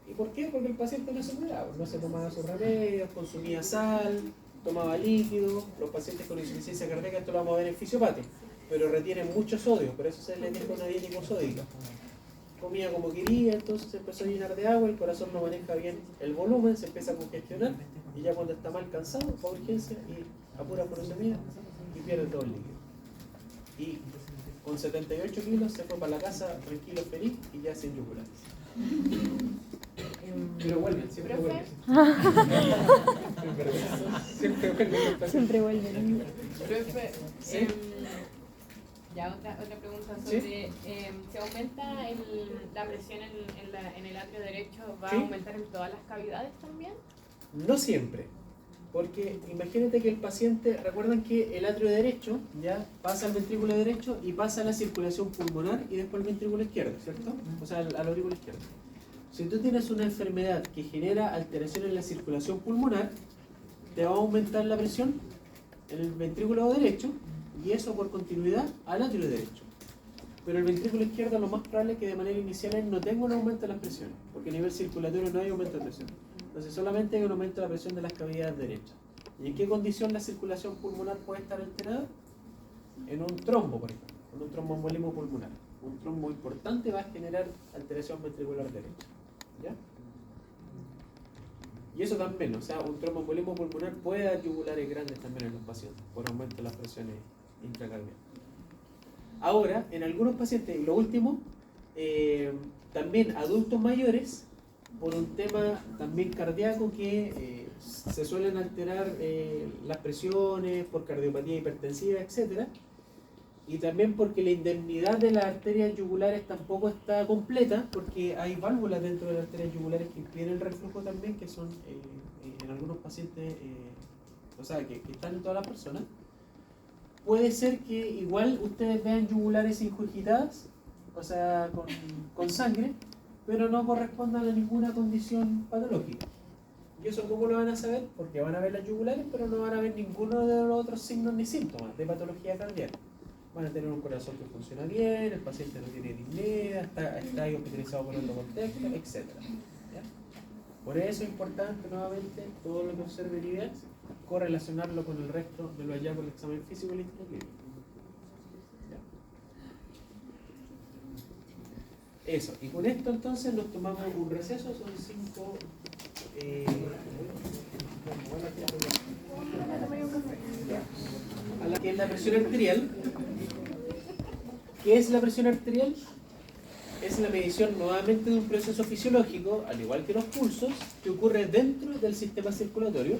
¿Y por qué? Porque el paciente no se cuidaba, no se tomaba sus remedios, consumía sal, tomaba líquido. Los pacientes con insuficiencia cardíaca, esto lo vamos a ver en fisiopatía, pero retienen mucho sodio, por eso se le dice una dieta hiposódica. Comía como quería, entonces se empezó a llenar de agua, el corazón no maneja bien el volumen, se empieza a congestionar y ya cuando está mal cansado va a urgencia y apura furosemida y pierde todo el líquido. Y con 78 kilos se fue para la casa tranquilo, feliz y ya sin yugulares. Pero vuelven, siempre vuelven. Siempre vuelven. Siempre vuelven. Profe, ¿Sí? ya otra pregunta sobre ¿se aumenta la presión en el atrio derecho? ¿Va ¿Sí? a aumentar en todas las cavidades también? No siempre, porque imagínate que el paciente, recuerdan que el atrio derecho ya pasa al ventrículo derecho y pasa a la circulación pulmonar y después al ventrículo izquierdo, ¿cierto? O sea, al aurículo izquierdo. Si tú tienes una enfermedad que genera alteración en la circulación pulmonar, te va a aumentar la presión en el ventrículo derecho y eso por continuidad al atrio derecho. Pero el ventrículo izquierdo lo más probable es que de manera inicial no tenga un aumento de las presiones, porque a nivel circulatorio no hay aumento de presión. Entonces solamente hay un aumento de la presión de las cavidades derechas. ¿Y en qué condición la circulación pulmonar puede estar alterada? En un trombo, por ejemplo, en un tromboembolismo pulmonar. Un trombo importante va a generar alteración ventricular derecha. ¿Ya? Y eso también, o sea, un tromboembolismo pulmonar puede dar yugulares grandes también en los pacientes, por aumento de las presiones intracardíacas. Ahora, en algunos pacientes, y lo último, también adultos mayores, por un tema también cardíaco que se suelen alterar las presiones por cardiopatía hipertensiva, etc. Y también porque la indemnidad de las arterias yugulares tampoco está completa, porque hay válvulas dentro de las arterias yugulares que impiden el reflujo también, que son en algunos pacientes, o sea, que están en todas las personas. Puede ser que igual ustedes vean yugulares ingurgitadas, o sea, con sangre, pero no correspondan a ninguna condición patológica. ¿Y eso cómo lo van a saber? Porque van a ver las yugulares, pero no van a ver ninguno de los otros signos ni síntomas de patología cardíaca. Van a tener un corazón que funciona bien, el paciente no tiene disnea, está hospitalizado por endocontexto, etc. ¿Ya? Por eso es importante nuevamente todo lo que observe el IDEA, correlacionarlo con el resto de los hallazgos del examen físico y el histoclínico. Eso, y con esto entonces nos tomamos un receso, son 5. A la que es la presión arterial. ¿Qué es la presión arterial? Es la medición nuevamente de un proceso fisiológico, al igual que los pulsos, que ocurre dentro del sistema circulatorio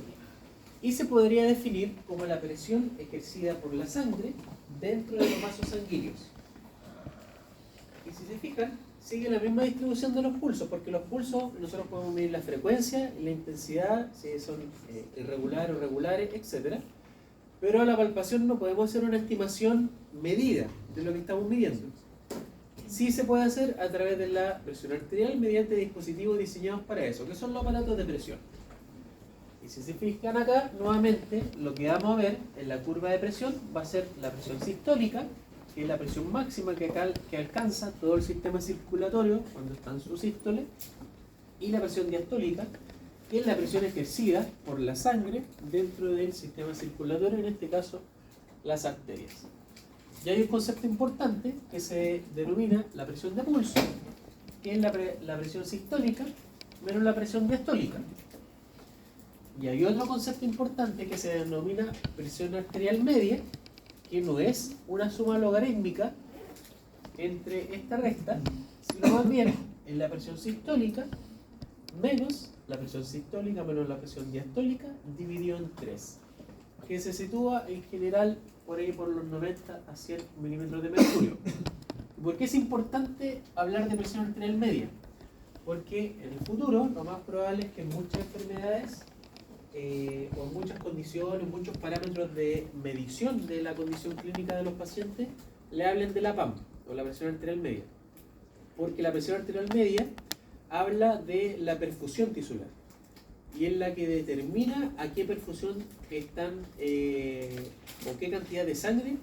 y se podría definir como la presión ejercida por la sangre dentro de los vasos sanguíneos. Y si se fijan, sigue la misma distribución de los pulsos, porque los pulsos nosotros podemos medir la frecuencia y la intensidad, si son irregulares o regulares, etc. Pero a la palpación no podemos hacer una estimación medida de lo que estamos midiendo. Sí se puede hacer a través de la presión arterial mediante dispositivos diseñados para eso, que son los aparatos de presión. Y Y si se fijan acá, nuevamente, lo que vamos a ver en la curva de presión va a ser la presión sistólica, que es la presión máxima que alcanza todo el sistema circulatorio cuando está en su sístole, y la presión diastólica, que es la presión ejercida por la sangre dentro del sistema circulatorio, en este caso las arterias. Y hay un concepto importante que se denomina la presión de pulso, que es la presión sistólica menos la presión diastólica. Y hay otro concepto importante que se denomina presión arterial media, que no es una suma logarítmica entre esta recta, sino más bien es la presión sistólica menos la presión sistólica menos la presión diastólica dividido en 3, que se sitúa en general por ahí por los 90 a 100 milímetros de mercurio. ¿Por qué es importante hablar de presión arterial media? Porque en el futuro lo más probable es que en muchas enfermedades o en muchas condiciones, muchos parámetros de medición de la condición clínica de los pacientes le hablen de la PAM o la presión arterial media, porque la presión arterial media habla de la perfusión tisular y es la que determina a qué perfusión están o qué cantidad de sangre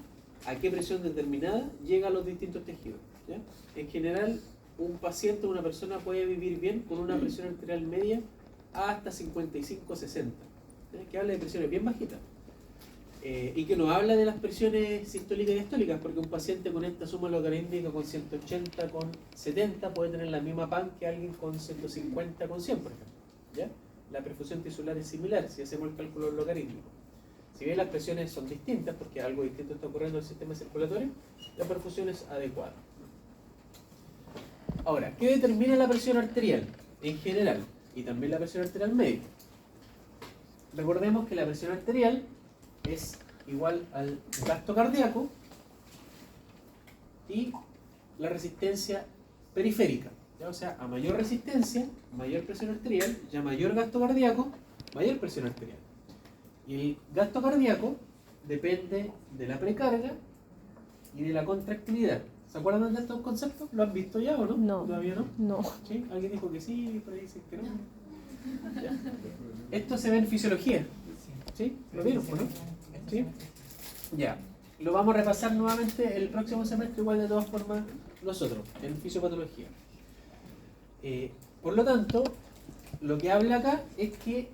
a qué presión determinada llega a los distintos tejidos, ¿ya? En general, un paciente o una persona puede vivir bien con una presión arterial media hasta 55-60, que habla de presiones bien bajitas, y que nos habla de las presiones sistólicas y diastólicas, porque un paciente con esta suma logarítmica con 180 con 70 puede tener la misma PAN que alguien con 150 con 100, por ejemplo, ¿ya? La perfusión tisular es similar si hacemos el cálculo logarítmico. Si bien las presiones son distintas, porque algo distinto está ocurriendo en el sistema circulatorio, la perfusión es adecuada. Ahora, ¿qué determina la presión arterial en general? Y también la presión arterial media. Recordemos que la presión arterial es igual al gasto cardíaco y la resistencia periférica, ¿ya? O sea, a mayor resistencia, mayor presión arterial, y a mayor gasto cardíaco, mayor presión arterial. Y el gasto cardíaco depende de la precarga y de la contractilidad. ¿Se acuerdan de estos conceptos? ¿Lo han visto ya o no? No. ¿Todavía no? No. ¿Sí? ¿Alguien dijo que sí? Por ahí dicen que no. Ya. Esto se ve en fisiología. ¿Sí? ¿Lo vieron, no? ¿Sí? Ya. Lo vamos a repasar nuevamente el próximo semestre, igual de todas formas nosotros, en fisiopatología. Por lo tanto, lo que habla acá es que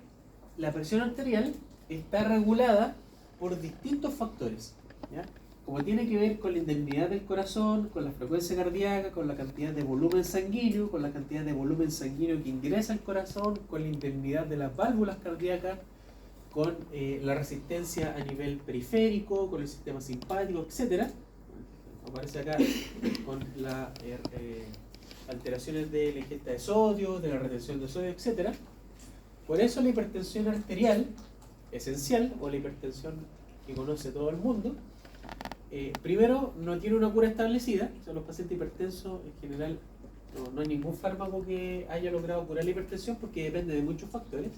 la presión arterial está regulada por distintos factores, ¿ya? Como tiene que ver con la indemnidad del corazón, con la frecuencia cardíaca, con la cantidad de volumen sanguíneo, con la cantidad de volumen sanguíneo que ingresa al corazón, con la indemnidad de las válvulas cardíacas, con la resistencia a nivel periférico, con el sistema simpático, etc. Aparece acá con las alteraciones de la ingesta de sodio, de la retención de sodio, etc. Por eso la hipertensión arterial esencial, o la hipertensión que conoce todo el mundo, primero no tiene una cura establecida. O sea, los pacientes hipertensos en general no hay ningún fármaco que haya logrado curar la hipertensión porque depende de muchos factores,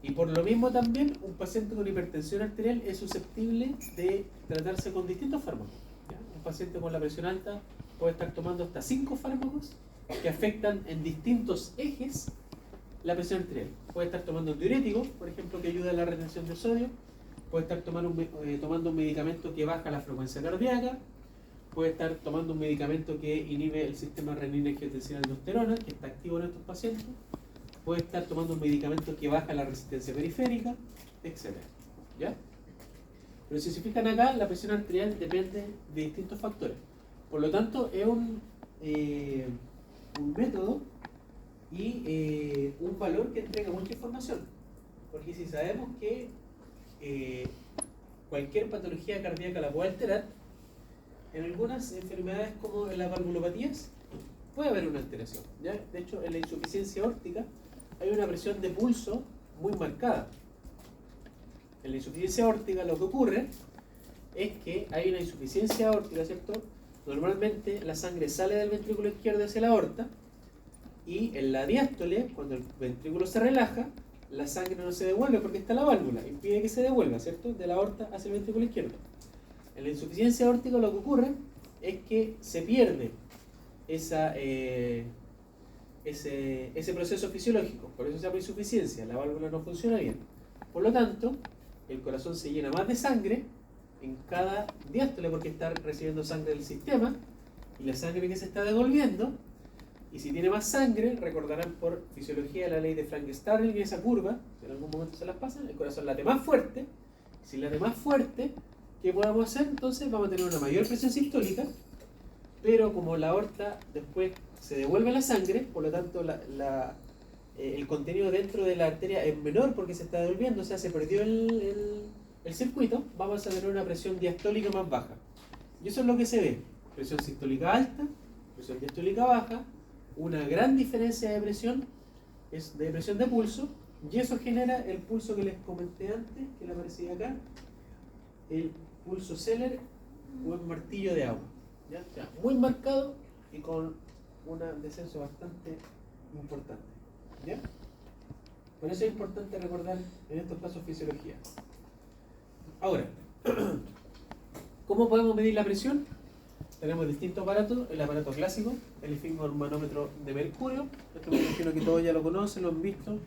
y por lo mismo también un paciente con hipertensión arterial es susceptible de tratarse con distintos fármacos, ¿ya? Un paciente con la presión alta puede estar tomando hasta 5 fármacos que afectan en distintos ejes la presión arterial. Puede estar tomando un diurético, por ejemplo, que ayuda a la retención de sodio. Puede estar tomando un medicamento que baja la frecuencia cardíaca. Puede estar tomando un medicamento que inhibe el sistema renina-angiotensina-aldosterona, que está activo en estos pacientes. Puede estar tomando un medicamento que baja la resistencia periférica, etc. ¿Ya? Pero si se fijan acá, la presión arterial depende de distintos factores. Por lo tanto, es un método y un valor que entrega mucha información, porque si sabemos que cualquier patología cardíaca la puede alterar, en algunas enfermedades como en las valvulopatías puede haber una alteración, ¿ya? De hecho, en la insuficiencia aórtica hay una presión de pulso muy marcada. En la insuficiencia aórtica lo que ocurre es que hay una insuficiencia aórtica, ¿cierto? Normalmente la sangre sale del ventrículo izquierdo hacia la aorta, y en la diástole, cuando el ventrículo se relaja, la sangre no se devuelve porque está la válvula, impide que se devuelva, ¿cierto? De la aorta hacia el ventrículo izquierdo. En la insuficiencia aórtica lo que ocurre es que se pierde ese proceso fisiológico, por eso se llama insuficiencia, la válvula no funciona bien. Por lo tanto, el corazón se llena más de sangre en cada diástole porque está recibiendo sangre del sistema y la sangre que se está devolviendo. Y si tiene más sangre, recordarán por fisiología la ley de Frank-Starling y esa curva, que en algún momento se las pasan, el corazón late más fuerte. Si late más fuerte, ¿qué podemos hacer? Entonces vamos a tener una mayor presión sistólica, pero como la aorta después se devuelve la sangre, por lo tanto el contenido dentro de la arteria es menor porque se está devolviendo, o sea, se perdió el circuito, vamos a tener una presión diastólica más baja. Y eso es lo que se ve: presión sistólica alta, presión diastólica baja, una gran diferencia de presión, es de presión de pulso, y eso genera el pulso que les comenté antes, que le aparecía acá, el pulso Zeller o el martillo de agua, ¿ya? O sea, muy marcado y con un descenso bastante importante, ¿ya? Por eso es importante recordar en estos casos fisiología. Ahora, ¿cómo podemos medir la presión? Tenemos distintos aparatos: el aparato clásico, el esfingolmanómetro de mercurio. Esto me imagino que todos ya lo conocen, lo han visto.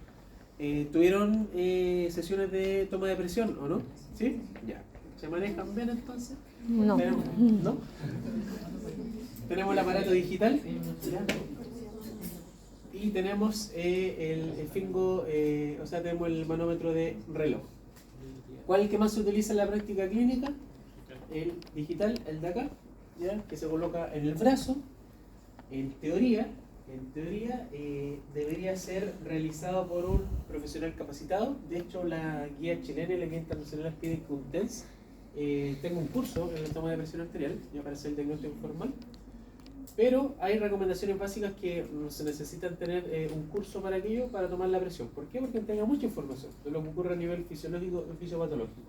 ¿Tuvieron sesiones de toma de presión o no? ¿Sí? Ya. ¿Se manejan bien entonces? No. ¿No? Tenemos el aparato digital. ¿Ya? Y tenemos el esfingo, o sea, tenemos el manómetro de reloj. ¿Cuál es el que más se utiliza en la práctica clínica? El digital, el de acá, ¿ya? Que se coloca en el brazo. En teoría debería ser realizado por un profesional capacitado. De hecho, la guía chilena y la guía internacional piden que un TENS tenga un curso en la toma de presión arterial, ya para hacer el diagnóstico informal. Pero hay recomendaciones básicas que se necesitan tener un curso para aquello, para tomar la presión. ¿Por qué? Porque tenga mucha información de lo que ocurre a nivel fisiológico y fisiopatológico.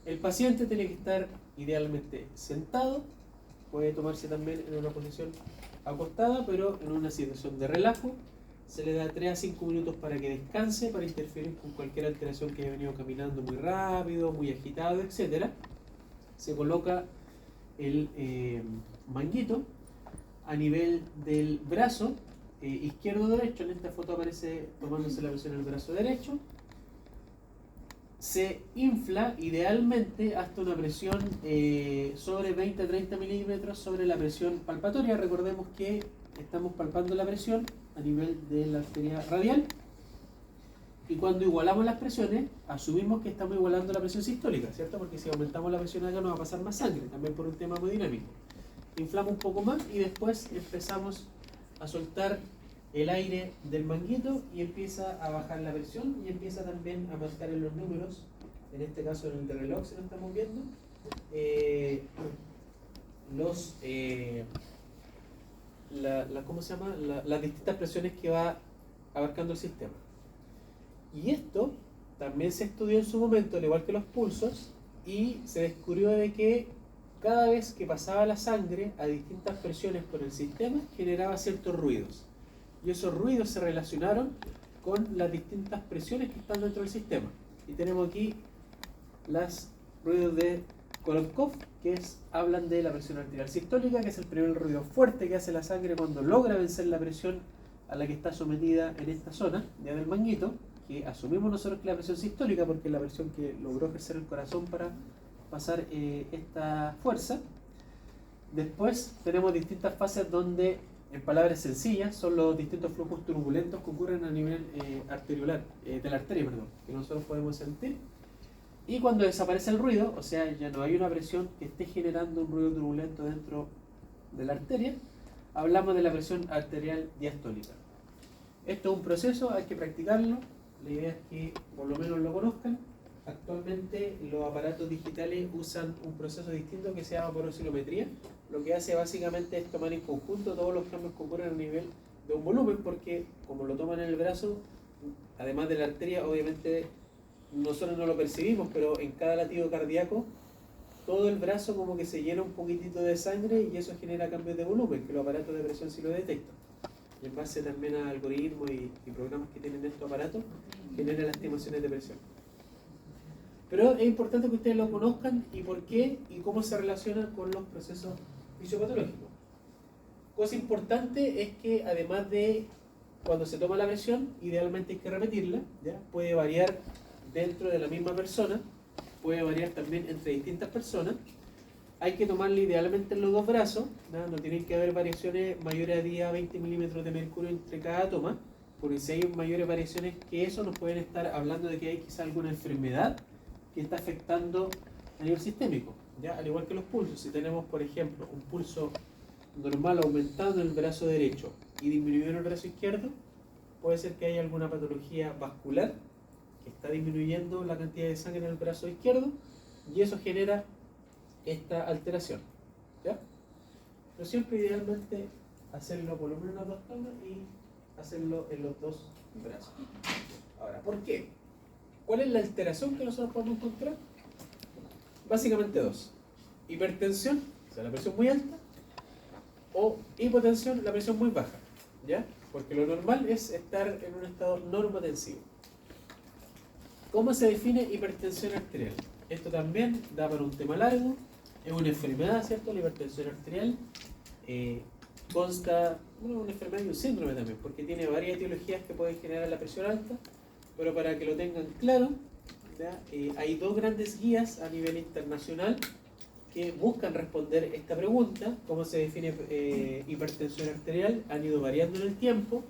El paciente tiene que estar idealmente sentado, puede tomarse también en una posición acostada, pero en una situación de relajo. Se le da 3 a 5 minutos para que descanse, para interferir con cualquier alteración que haya venido caminando muy rápido, muy agitado, etc. Se coloca el manguito a nivel del brazo izquierdo-derecho. En esta foto aparece tomándose la presión en el brazo derecho. Se infla idealmente hasta una presión sobre 20 a 30 milímetros sobre la presión palpatoria. Recordemos que estamos palpando la presión a nivel de la arteria radial, y cuando igualamos las presiones asumimos que estamos igualando la presión sistólica, ¿cierto? Porque si aumentamos la presión acá nos va a pasar más sangre, también por un tema hemodinámico. Inflamos un poco más y después empezamos a soltar el aire del manguito y empieza a bajar la presión y empieza también a marcar en los números, en este caso en el de reloj si lo estamos viendo, ¿cómo se llama? Las distintas presiones que va abarcando el sistema. Y esto también se estudió en su momento, al igual que los pulsos, y se descubrió de que cada vez que pasaba la sangre a distintas presiones por el sistema generaba ciertos ruidos. Y esos ruidos se relacionaron con las distintas presiones que están dentro del sistema. Y tenemos aquí los ruidos de Kolokov, que hablan de la presión arterial sistólica, que es el primer ruido fuerte que hace la sangre cuando logra vencer la presión a la que está sometida en esta zona, ya del manguito, que asumimos nosotros que es la presión sistólica porque es la presión que logró ejercer el corazón para pasar esta fuerza. Después tenemos distintas fases donde, en palabras sencillas, son los distintos flujos turbulentos que ocurren a nivel arteriolar, de la arteria, perdón, que nosotros podemos sentir. Y cuando desaparece el ruido, o sea, ya no hay una presión que esté generando un ruido turbulento dentro de la arteria, hablamos de la presión arterial diastólica. Esto es un proceso, hay que practicarlo, la idea es que por lo menos lo conozcan. Actualmente los aparatos digitales usan un proceso distinto que se llama porosilometría. Lo que hace básicamente es tomar en conjunto todos los cambios que ocurren a nivel de un volumen, porque como lo toman en el brazo, además de la arteria, obviamente nosotros no lo percibimos, pero en cada latido cardíaco todo el brazo como que se llena un poquitito de sangre y eso genera cambios de volumen, que los aparatos de presión sí lo detectan. Y en base también a algoritmos y programas que tienen estos aparatos, generan las estimaciones de presión. Pero es importante que ustedes lo conozcan y por qué y cómo se relaciona con los procesos fisiopatológicos. Cosa importante es que además de cuando se toma la presión, idealmente hay que repetirla, ¿ya? Puede variar dentro de la misma persona, puede variar también entre distintas personas. Hay que tomarle idealmente en los dos brazos, ¿no? No tienen que haber variaciones mayores a 10 a 20 milímetros de mercurio entre cada toma, porque si hay mayores variaciones que eso, nos pueden estar hablando de que hay quizá alguna enfermedad que está afectando a nivel sistémico, ¿ya? Al igual que los pulsos. Si tenemos, por ejemplo, un pulso normal aumentando en el brazo derecho y disminuyendo en el brazo izquierdo, puede ser que haya alguna patología vascular que está disminuyendo la cantidad de sangre en el brazo izquierdo y eso genera esta alteración, ¿ya? Pero siempre idealmente hacerlo por lo menos en las dos tomas y hacerlo en los dos brazos. Ahora, ¿por qué? ¿Cuál es la alteración que nosotros podemos encontrar? Básicamente dos: hipertensión, o sea, la presión muy alta, o hipotensión, la presión muy baja, ¿ya? Porque lo normal es estar en un estado normotensivo. ¿Cómo se define hipertensión arterial? Esto también da para un tema largo. Es una enfermedad, ¿cierto? La hipertensión arterial consta, bueno, una enfermedad y un síndrome también, porque tiene varias etiologías que pueden generar la presión alta, pero para que lo tengan claro, ¿ya? Hay dos grandes guías a nivel internacional que buscan responder esta pregunta: ¿cómo se define hipertensión arterial? Han ido variando en el tiempo.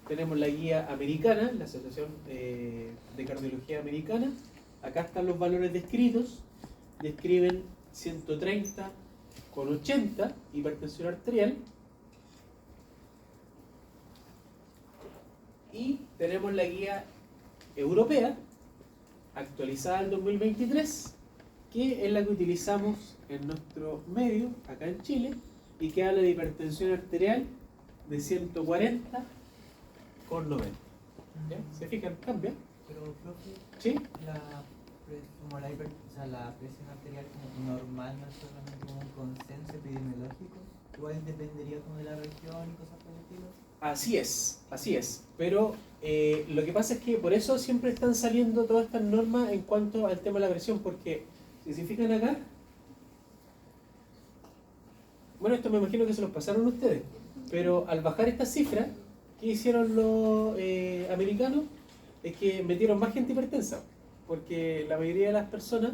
Tenemos la guía americana, la Asociación de Cardiología Americana. Acá están los valores descritos. Describen 130/80 hipertensión arterial. Y tenemos la guía europea, actualizada en 2023, que es la que utilizamos en nuestro medio, acá en Chile, y que habla de hipertensión arterial de 140/90. ¿Ya? ¿Se fijan? Cambia. Pero, profe, ¿Sí? como la presión arterial como normal no es solamente como un consenso epidemiológico, igual dependería como de la región y cosas por el estilo. Así es. Pero lo que pasa es que por eso siempre están saliendo todas estas normas en cuanto al tema de la presión, porque si se fijan acá, bueno, esto me imagino que se los pasaron ustedes, pero al bajar estas cifras, ¿qué hicieron los americanos? Es que metieron más gente hipertensa, porque la mayoría de las personas,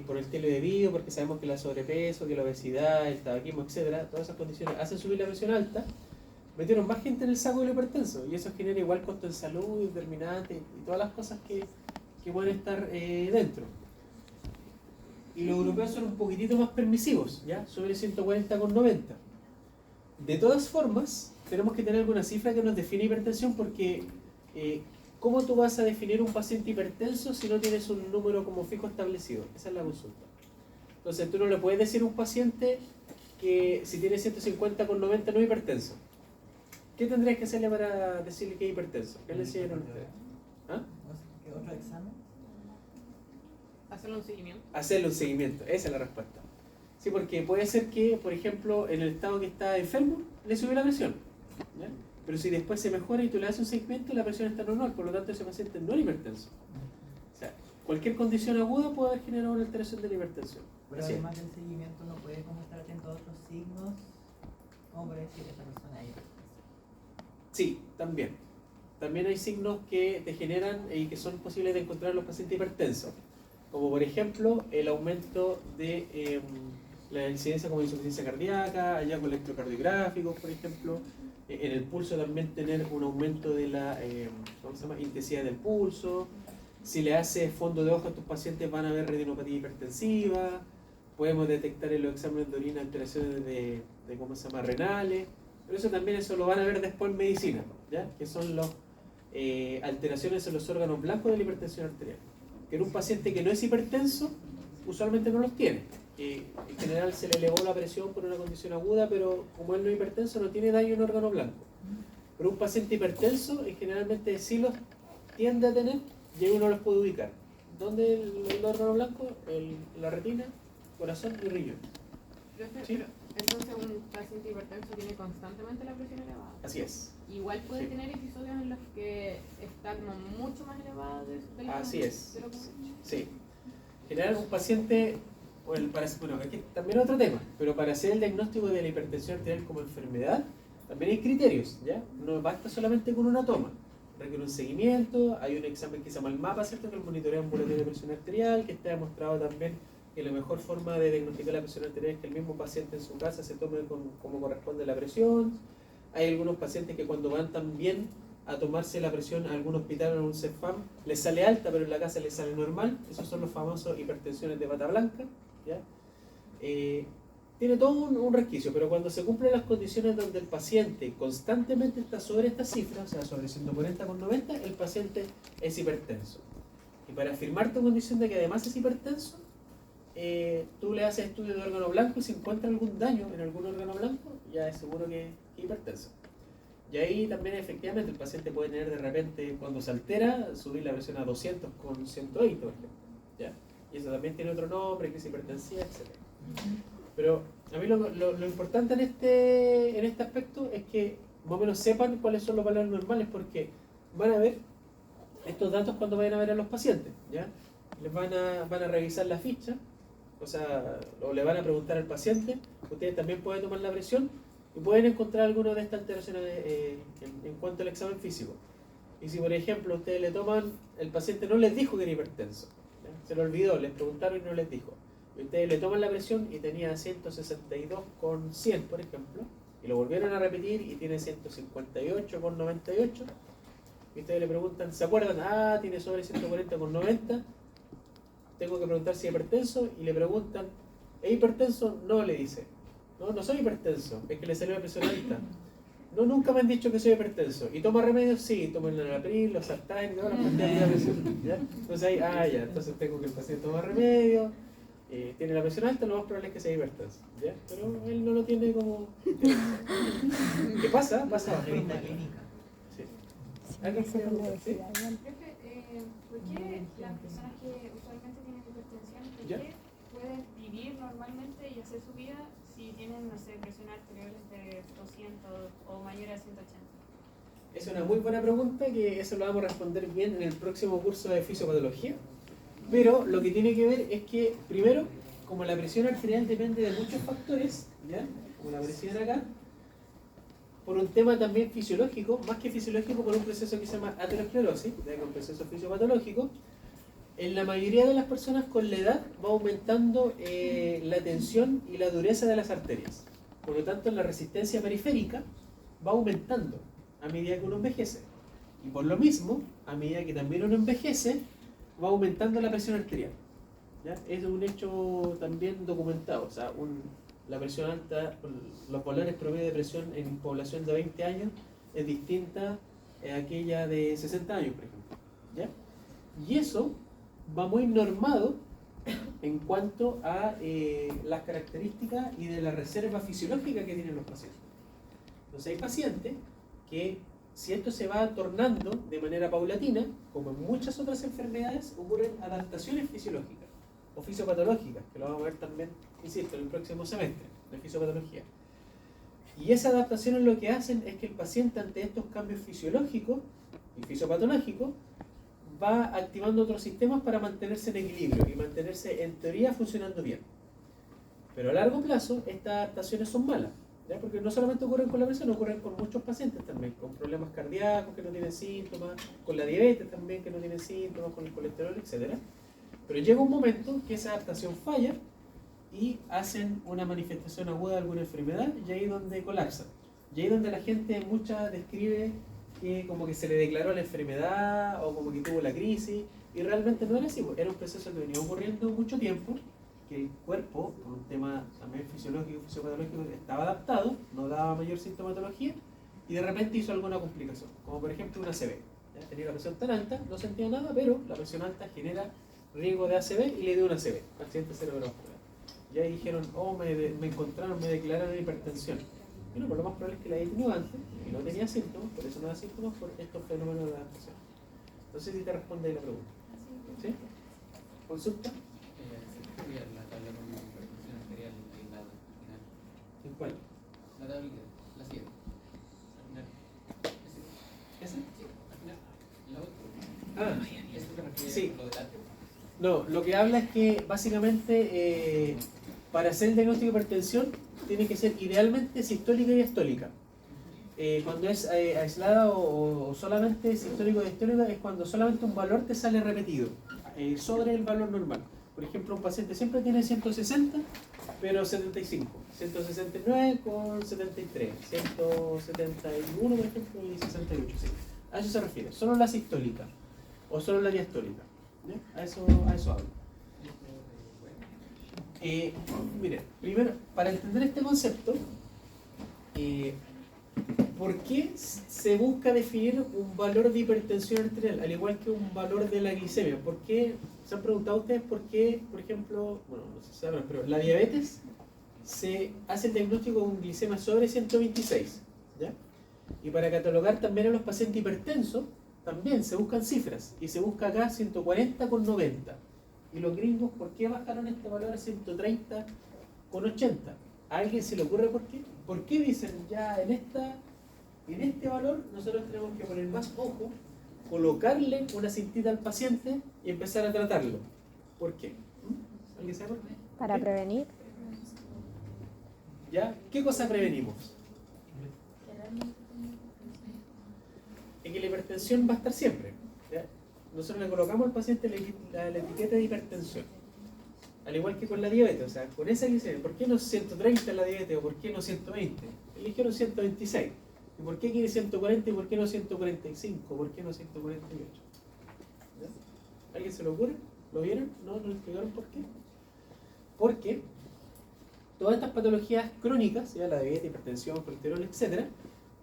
por el estilo de vida, porque sabemos que la sobrepeso, que la obesidad, el tabaquismo, etcétera, todas esas condiciones hacen subir la presión alta, metieron más gente en el saco del hipertenso, y eso genera igual costo en salud, determinantes y todas las cosas que pueden estar dentro. Y los europeos son un poquitito más permisivos, ¿ya? Sobre 140/90. De todas formas, tenemos que tener alguna cifra que nos define hipertensión, porque ¿cómo tú vas a definir un paciente hipertenso si no tienes un número como fijo establecido? Esa es la consulta. Entonces tú no le puedes decir a un paciente que si tiene 150/90 no es hipertenso. ¿Qué tendrías que hacerle para decirle que es hipertenso? ¿Qué le enseñaron ustedes? ¿Ah? ¿Qué otro examen? Hacerle un seguimiento. Hacerle un seguimiento, esa es la respuesta. Sí, porque puede ser que, por ejemplo, en el estado que está enfermo, le subió la presión, ¿ya? Pero si después se mejora y tú le haces un seguimiento, la presión está normal, por lo tanto ese paciente no es hipertenso. O sea, cualquier condición aguda puede haber generado una alteración de la hipertensión. Pero Así es. además del seguimiento uno puede como estar atento a otros signos, como para decir esta persona es hipertensa. Sí, también. También hay signos que te generan y que son posibles de encontrar en los pacientes hipertensos, como por ejemplo el aumento de la incidencia como insuficiencia cardíaca, hallazgos electrocardiográficos, por ejemplo. En el pulso también tener un aumento de la intensidad del pulso. Si le haces fondo de ojo a tus pacientes van a haber retinopatía hipertensiva. Podemos detectar en los exámenes de orina alteraciones de renales. Pero eso lo van a ver después en medicina, ¿ya? Que son las alteraciones en los órganos blancos de la hipertensión arterial. Que en un paciente que no es hipertenso, usualmente no los tiene. En general se le elevó la presión por una condición aguda, pero como él no es hipertenso, no tiene daño en órgano blanco. Pero un paciente hipertenso, generalmente sí los tiende a tener, y uno los puede ubicar. ¿Dónde el órgano blanco? La retina, corazón y riñón. Sí. Pero, entonces un paciente hipertenso tiene constantemente la presión elevada. Así es. Igual puede Sí. tener episodios en los que está como mucho más elevada de la Así es. de lo común. Sí. En general, un paciente, bueno, aquí también otro tema, pero para hacer el diagnóstico de la hipertensión arterial como enfermedad, también hay criterios, ¿ya? No basta solamente con una toma. requiere un seguimiento, hay un examen que se llama el MAPA, ¿cierto? Que es el monitoreo ambulatorio de presión arterial, que está demostrado también que la mejor forma de diagnosticar la presión arterial es que el mismo paciente en su casa se tome como corresponde la presión. Hay algunos pacientes que cuando van también a tomarse la presión a algún hospital o a un CEFAM, les sale alta, pero en la casa les sale normal. Esos son los famosos hipertensiones de bata blanca, ¿ya? Tiene todo un resquicio, pero cuando se cumplen las condiciones donde el paciente constantemente está sobre esta cifra, o sea, sobre 140/90, el paciente es hipertenso. Y para afirmar tu condición de que además es hipertenso, tú le haces estudio de órgano blanco y si encuentra algún daño en algún órgano blanco, ya es seguro que es hipertenso. Y ahí también efectivamente el paciente puede tener de repente, cuando se altera, subir la presión a 200 con 120, por ejemplo, ¿ya? Y eso también tiene otro nombre, crisis hipertensiva, etc. Pero a mí lo importante en este aspecto es que más o menos sepan cuáles son los valores normales, porque van a ver estos datos cuando vayan a ver a los pacientes, ¿ya? Les van a revisar la ficha, o sea, o le van a preguntar al paciente, ustedes también pueden tomar la presión y pueden encontrar alguna de estas alteraciones en cuanto al examen físico. Y si por ejemplo ustedes le toman, el paciente no les dijo que era hipertenso, ¿ya? Se lo olvidó, les preguntaron y no les dijo. Y ustedes le toman la presión y tenía 162/100, por ejemplo, y lo volvieron a repetir y tiene 158/98, y ustedes le preguntan, ¿se acuerdan? Ah, tiene sobre 140/90, tengo que preguntar si es hipertenso, y le preguntan, ¿es hipertenso? No, le dice, no soy hipertenso, es que le salió la presión alta. No, nunca me han dicho que soy hipertenso. ¿Y toma remedios? Sí, tomo el Enalapril, los Sartain, y todas las pastillas de la presión, ¿ya? Entonces ahí, ya, entonces tengo que el paciente toma remedios, tiene la presión alta, lo más probable es que sea hipertenso, ¿ya? Pero él no lo tiene como... ¿Qué pasa? Pasa. Revista clínica. Sí. ¿Alguien quiere preguntar? ¿Sí? ¿Por qué las personas que usualmente tienen hipertensión, por ¿Ya? qué pueden vivir normalmente y hacer su vida si tienen, no sé, presión arterial de 200 o mayor a 180? Es una muy buena pregunta, que eso lo vamos a responder bien en el próximo curso de fisiopatología. Pero lo que tiene que ver es que, primero, como la presión arterial depende de muchos factores, ¿ya? Como la presión acá, por un tema también fisiológico, más que fisiológico, por un proceso que se llama aterosclerosis, ¿ya? Un proceso fisiopatológico, en la mayoría de las personas con la edad va aumentando la tensión y la dureza de las arterias. Por lo tanto, la resistencia periférica va aumentando a medida que uno envejece. Y por lo mismo, a medida que también uno envejece, va aumentando la presión arterial, ¿ya? Es un hecho también documentado. O sea, la presión alta, los valores promedio de presión en población de 20 años es distinta a aquella de 60 años, por ejemplo, ¿ya? Y eso va muy normado en cuanto a las características y de la reserva fisiológica que tienen los pacientes. Entonces hay pacientes que, si esto se va tornando de manera paulatina, como en muchas otras enfermedades, ocurren adaptaciones fisiológicas o fisiopatológicas, que lo vamos a ver también, insisto, en el próximo semestre de fisiopatología. Y esas adaptaciones lo que hacen es que el paciente, ante estos cambios fisiológicos y fisiopatológicos, va activando otros sistemas para mantenerse en equilibrio y mantenerse, en teoría, funcionando bien. Pero a largo plazo, estas adaptaciones son malas, ¿ya? Porque no solamente ocurren con la presión, ocurren con muchos pacientes también, con problemas cardíacos que no tienen síntomas, con la diabetes también que no tienen síntomas, con el colesterol, etc. Pero llega un momento que esa adaptación falla y hacen una manifestación aguda de alguna enfermedad, y ahí es donde colapsan. Y ahí es donde la gente mucha describe que como que se le declaró la enfermedad o como que tuvo la crisis, y realmente no era así, era un proceso que venía ocurriendo mucho tiempo, que el cuerpo, por un tema también fisiológico, fisiopatológico, estaba adaptado, no daba mayor sintomatología, y de repente hizo alguna complicación, como por ejemplo una ACV. ¿Ya? Tenía la presión tan alta, no sentía nada, pero la presión alta genera riesgo de ACV y le dio una ACV, accidente cerebrovascular. Y ahí dijeron, me encontraron, me declararon hipertensión. Bueno, por lo más probable es que la había tenido antes y no tenía síntomas, por eso no da síntomas por estos fenómenos de adaptación. No sé si te responde la pregunta. ¿Sí? ¿Consulta? La tabla con la hipertensión arterial aislada al final. ¿En cuál? La tablita, la siguiente. Al final. ¿Esa? Sí, al final. La otra. ¿Eso te refieres Sí. a lo del atrio? No, lo que habla es que básicamente para hacer el diagnóstico de hipertensión tiene que ser idealmente sistólica y diastólica. cuando es aislada o solamente es histórico de histórica, es cuando solamente un valor te sale repetido sobre el valor normal. Por ejemplo, un paciente siempre tiene 160, pero 75, 169 con 73, 171 por ejemplo y 68, sí. A eso se refiere, solo la sistólica o solo la diastólica. ¿Ya? A eso hablo. Miren, primero, para entender este concepto, ¿por qué se busca definir un valor de hipertensión arterial, al igual que un valor de la glicemia? ¿Por qué? ¿Se han preguntado ustedes por qué, por ejemplo, bueno, no sé si saben, pero la diabetes se hace el diagnóstico con glicemia sobre 126, ¿ya? Y para catalogar también a los pacientes hipertensos, también se buscan cifras, y se busca acá 140 con 90. ¿Y los gringos por qué bajaron este valor a 130 con 80? ¿A alguien se le ocurre por qué? ¿Por qué dicen ya en este valor nosotros tenemos que poner más ojo, colocarle una cintita al paciente y empezar a tratarlo? ¿Por qué? ¿Alguien sabe por qué? Para prevenir. ¿Ya? ¿Qué cosa prevenimos? Es que la hipertensión va a estar siempre. ¿Ya? Nosotros le colocamos al paciente la etiqueta de hipertensión. Al igual que con la diabetes, o sea, con esa glicemia, ¿por qué no 130 en la diabetes o por qué no 120? Eligieron 126. ¿Y por qué quiere 140 y por qué no 145? ¿Por qué no 148? ¿Ya? ¿Alguien se lo ocurre? ¿Lo vieron? ¿No? ¿No le explicaron por qué? Porque todas estas patologías crónicas, ya la diabetes, hipertensión, colesterol, etc.,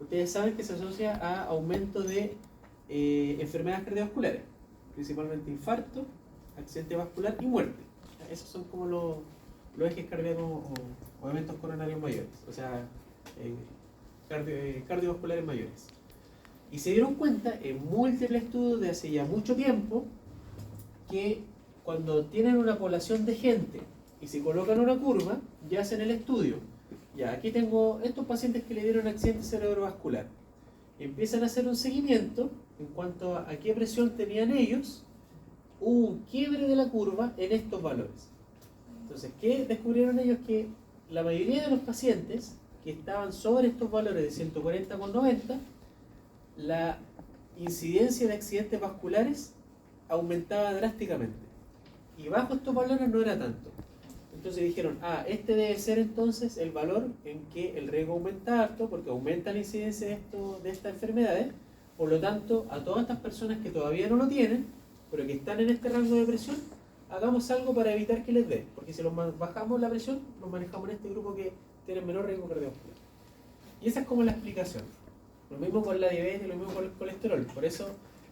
ustedes saben que se asocia a aumento de enfermedades cardiovasculares, principalmente infarto, accidente vascular y muerte. Esos son como los ejes cardíacos o eventos coronarios mayores, o sea, cardiovasculares mayores. Y se dieron cuenta en múltiples estudios de hace ya mucho tiempo que cuando tienen una población de gente y se colocan una curva, ya hacen el estudio. Ya, aquí tengo estos pacientes que le dieron accidente cerebrovascular. Empiezan a hacer un seguimiento en cuanto a qué presión tenían ellos. Hubo un quiebre de la curva en estos valores. Entonces, ¿qué descubrieron ellos? Que la mayoría de los pacientes que estaban sobre estos valores de 140 con 90, la incidencia de accidentes vasculares aumentaba drásticamente. Y bajo estos valores no era tanto. Entonces dijeron, este debe ser entonces el valor en que el riesgo aumenta harto, porque aumenta la incidencia de estas enfermedades. Por lo tanto, a todas estas personas que todavía no lo tienen, pero que están en este rango de presión, hagamos algo para evitar que les dé. Porque si bajamos la presión, los manejamos en este grupo que tienen menor riesgo cardiovascular. Y esa es como la explicación. Lo mismo con la diabetes, lo mismo con el colesterol. Por eso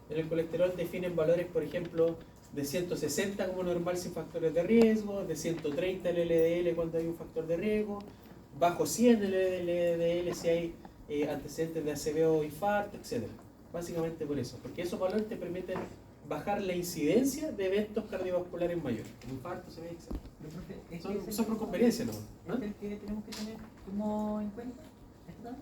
en el colesterol definen valores, por ejemplo, de 160 como normal sin factores de riesgo, de 130 el LDL cuando hay un factor de riesgo, bajo 100 el LDL si hay antecedentes de ACV o infarto, etc. Básicamente por eso, porque esos valores te permiten bajar la incidencia de eventos cardiovasculares mayores, infarto, ACV, etc. Pero, profe, Son por conveniencia, ¿no? ¿Es el que tenemos que tener como en cuenta? ¿Esto?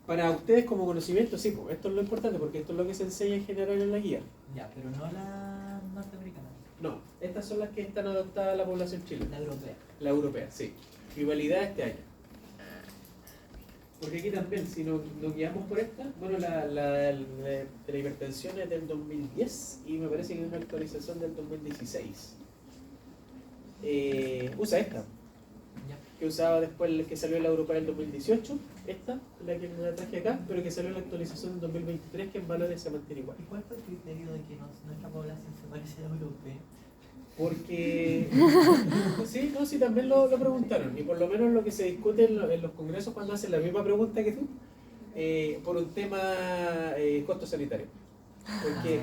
Para ustedes como conocimiento, sí, pues, esto es lo importante, porque esto es lo que se enseña en general en la guía. Ya, pero no la norteamericana, No, estas son las que están adoptadas a la población chilena. la europea. La europea, sí. Y validada este año. Porque aquí también, si nos guiamos por esta, bueno, de la hipertensión es del 2010 y me parece que hay una actualización del 2016. Usa esta, Ya. que usaba después el que salió en la europea del 2018, esta, la que me la traje acá, pero que salió en la actualización del 2023, que en valores se mantiene igual. ¿Y cuál fue el criterio de que nuestra población se parece a la europea? Porque, sí, no, sí, también lo preguntaron, y por lo menos lo que se discute en los congresos cuando hacen la misma pregunta que tú, por un tema costo sanitario. Porque,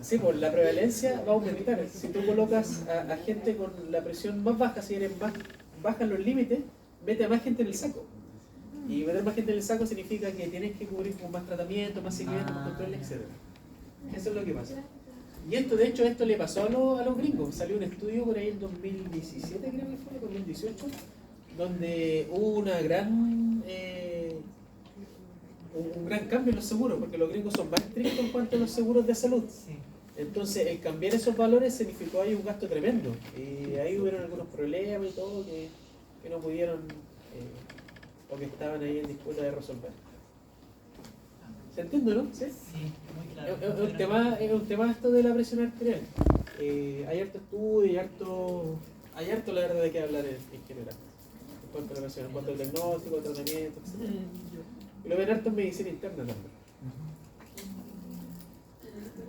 sí, pues la prevalencia va a aumentar. Si tú colocas a gente con la presión más baja, si eres más baja en los límites, mete a más gente en el saco. Y meter más gente en el saco significa que tienes que cubrir con más tratamiento, más seguimiento, más control, etc. Eso es lo que pasa. Y esto, de hecho, le pasó a los gringos. Salió un estudio por ahí en 2017, creo que fue, 2018, donde hubo una gran un gran cambio en los seguros, porque los gringos son más estrictos en cuanto a los seguros de salud. Sí. Entonces, el cambiar esos valores significó ahí un gasto tremendo. Y ahí hubieron algunos problemas y todo que no pudieron o que estaban ahí en disputa de resolver. ¿Se entiende, no? ¿Sí? Sí, muy claro. Es un tema esto de la presión arterial. Hay harto estudio y hay harto la verdad de qué hablar en general. En cuanto a la presión, en cuanto al diagnóstico, tratamiento, etc. Y lo ven harto en medicina interna también.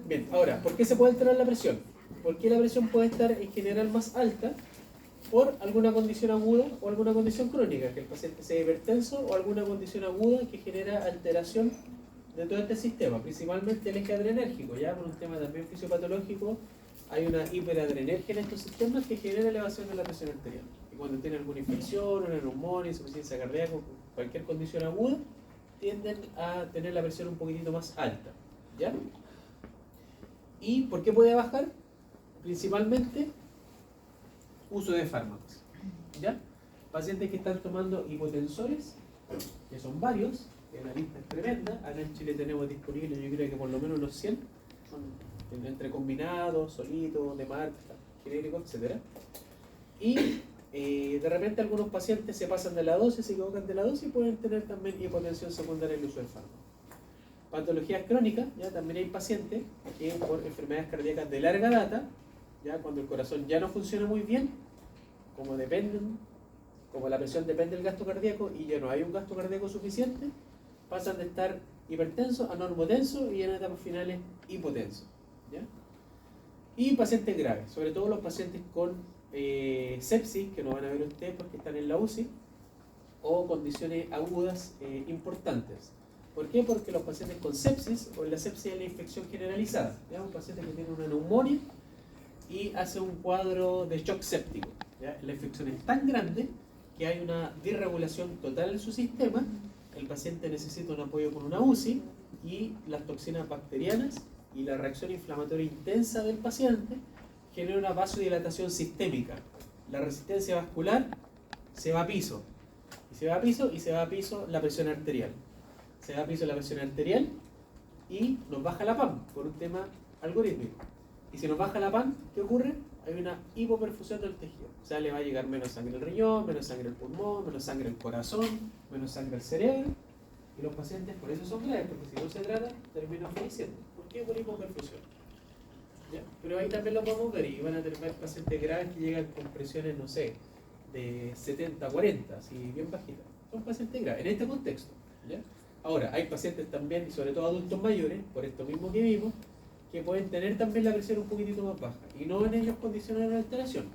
Bien, ahora, ¿por qué se puede alterar la presión? Porque la presión puede estar en general más alta por alguna condición aguda o alguna condición crónica, que el paciente sea hipertenso o alguna condición aguda que genera alteración de todo este sistema, principalmente el eje adrenérgico, ya por un tema también fisiopatológico, hay una hiperadrenergia en estos sistemas que genera elevación de la presión arterial. Y cuando tiene alguna infección, una neumonía, insuficiencia cardíaca, cualquier condición aguda, tienden a tener la presión un poquitito más alta, ¿ya? ¿Y por qué puede bajar? Principalmente uso de fármacos, ¿ya? Pacientes que están tomando hipotensores, que son varios, que la lista es tremenda. Acá en Chile tenemos disponibles, yo creo que por lo menos unos 100, son entre combinados, solitos, de marca, genéricos, etc. Y de repente algunos pacientes se pasan de la dosis, se equivocan de la dosis y pueden tener también hipotensión secundaria en el uso de fármacos. Patologías crónicas, ya también hay pacientes que por enfermedades cardíacas de larga data, ya cuando el corazón ya no funciona muy bien, como la presión depende del gasto cardíaco y ya no hay un gasto cardíaco suficiente, pasan de estar hipertensos a normotensos y en etapas finales hipotensos, ¿ya? Y pacientes graves, sobre todo los pacientes con sepsis, que no van a ver ustedes porque están en la UCI, o condiciones agudas importantes. ¿Por qué? Porque los pacientes con sepsis, o la sepsis es la infección generalizada, ¿ya? Un paciente que tiene una neumonía y hace un cuadro de shock séptico, ¿ya? La infección es tan grande que hay una disregulación total en su sistema, el paciente necesita un apoyo con una UCI y las toxinas bacterianas y la reacción inflamatoria intensa del paciente genera una vasodilatación sistémica. La resistencia vascular se va a piso, y se va a piso y se va a piso la presión arterial. Se va a piso la presión arterial y nos baja la PAM por un tema algorítmico. Y si nos baja la PAM, ¿qué ocurre? Hay una hipoperfusión del tejido. O sea, le va a llegar menos sangre al riñón, menos sangre al pulmón, menos sangre al corazón, menos sangre al cerebro. Y los pacientes por eso son graves, porque si no se trata, terminan falleciendo. ¿Por qué? Por hipoperfusión. ¿Ya? Pero ahí también lo podemos ver y van a tener pacientes graves que llegan con presiones, no sé, de 70, 40, así bien bajitas. Son pacientes graves, en este contexto, ¿ya? Ahora, hay pacientes también, y sobre todo adultos mayores, por esto mismo que vimos, que pueden tener también la presión un poquitito más baja y no en ellos condicionar la alteración.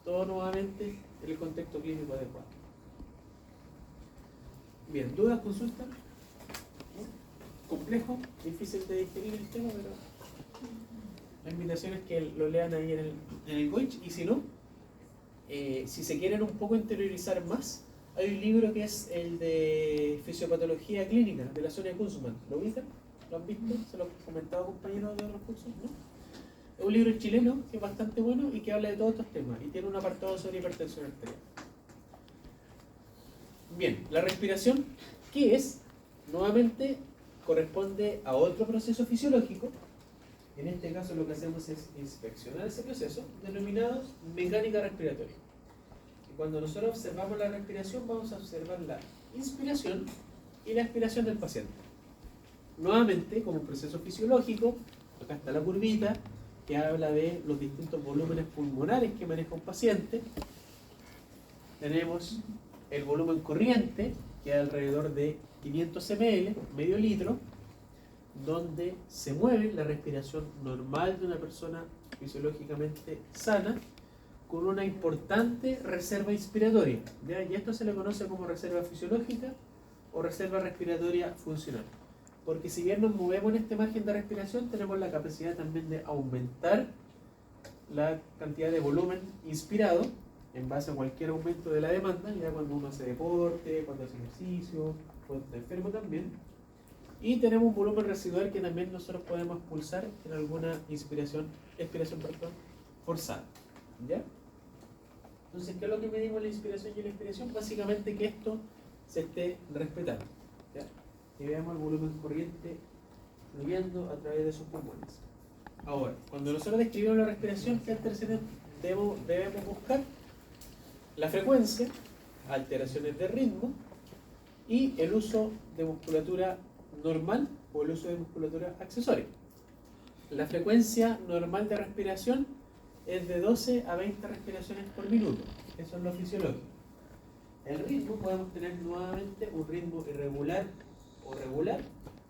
Todo nuevamente en el contexto clínico adecuado. Bien, ¿dudas, consultas? ¿No? Complejo, difícil de digerir el tema, pero la invitación es que lo lean ahí en el Goich, y si no, si se quieren un poco interiorizar más, hay un libro que es el de Fisiopatología Clínica, de la Sonia Kunzman. ¿Lo ubican? ¿Lo han visto? ¿Se lo han comentado compañeros de otros cursos? ¿No? Es un libro chileno que es bastante bueno y que habla de todos estos temas y tiene un apartado sobre hipertensión arterial. Bien, la respiración, ¿qué es? Nuevamente corresponde a otro proceso fisiológico. En este caso lo que hacemos es inspeccionar ese proceso, denominados mecánica respiratoria. Y cuando nosotros observamos la respiración, vamos a observar la inspiración y la expiración del paciente. Nuevamente, como un proceso fisiológico, acá está la curvita que habla de los distintos volúmenes pulmonares que maneja un paciente. Tenemos el volumen corriente, que es alrededor de 500 ml, medio litro, donde se mueve la respiración normal de una persona fisiológicamente sana con una importante reserva inspiratoria, ¿ya? Y esto se le conoce como reserva fisiológica o reserva respiratoria funcional. Porque si bien nos movemos en este margen de respiración, tenemos la capacidad también de aumentar la cantidad de volumen inspirado en base a cualquier aumento de la demanda, ya cuando uno hace deporte, cuando hace ejercicio, cuando está enfermo también. Y tenemos un volumen residual que también nosotros podemos pulsar en alguna expiración forzada, ¿ya? Entonces, ¿qué es lo que medimos la inspiración y la expiración? Básicamente que esto se esté respetando, ¿ya? Que veamos el volumen corriente fluyendo a través de sus pulmones. Ahora, cuando nosotros describimos la respiración, ¿qué alteraciones debemos buscar? La frecuencia, alteraciones de ritmo y el uso de musculatura normal o el uso de musculatura accesoria. La frecuencia normal de respiración es de 12 a 20 respiraciones por minuto. Eso es lo fisiológico. El ritmo, podemos tener nuevamente un ritmo irregular o regular,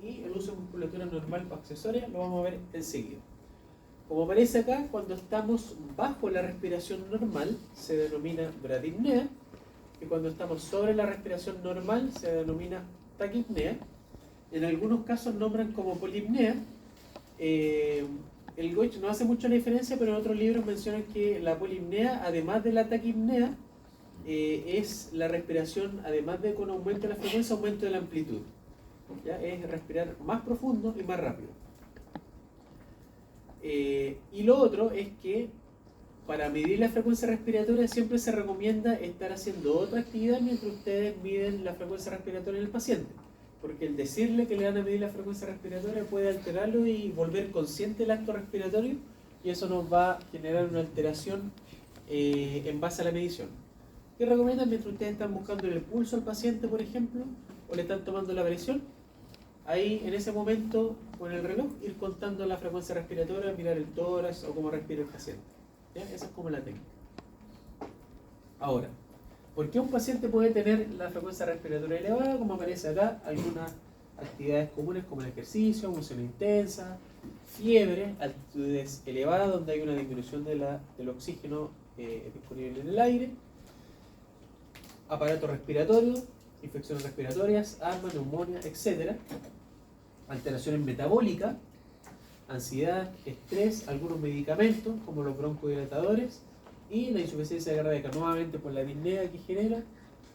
y el uso de musculatura normal o accesoria lo vamos a ver enseguida. Como aparece acá, cuando estamos bajo la respiración normal se denomina bradipnea, y cuando estamos sobre la respiración normal se denomina taquipnea. En algunos casos nombran como polipnea. El Goich no hace mucho la diferencia, pero en otros libros mencionan que la polipnea, además de la taquipnea, es la respiración, además de con aumento de la frecuencia, aumento de la amplitud. ¿Ya? Es respirar más profundo y más rápido. Y lo otro es que para medir la frecuencia respiratoria siempre se recomienda estar haciendo otra actividad mientras ustedes miden la frecuencia respiratoria en el paciente, porque el decirle que le van a medir la frecuencia respiratoria puede alterarlo y volver consciente el acto respiratorio, y eso nos va a generar una alteración en base a la medición. ¿Qué recomiendan mientras ustedes están buscando el pulso al paciente, por ejemplo, o le están tomando la presión? Ahí, en ese momento, con el reloj, ir contando la frecuencia respiratoria, mirar el tórax o cómo respira el paciente. ¿Ya? Esa es como la técnica. Ahora, ¿por qué un paciente puede tener la frecuencia respiratoria elevada? Como aparece acá, algunas actividades comunes como el ejercicio, emoción intensa, fiebre, altitudes elevadas donde hay una disminución del oxígeno disponible en el aire, aparato respiratorio, infecciones respiratorias, asma, neumonía, etc. Alteraciones metabólicas, ansiedad, estrés, algunos medicamentos como los broncodilatadores, y la insuficiencia cardíaca, nuevamente por la disnea que genera,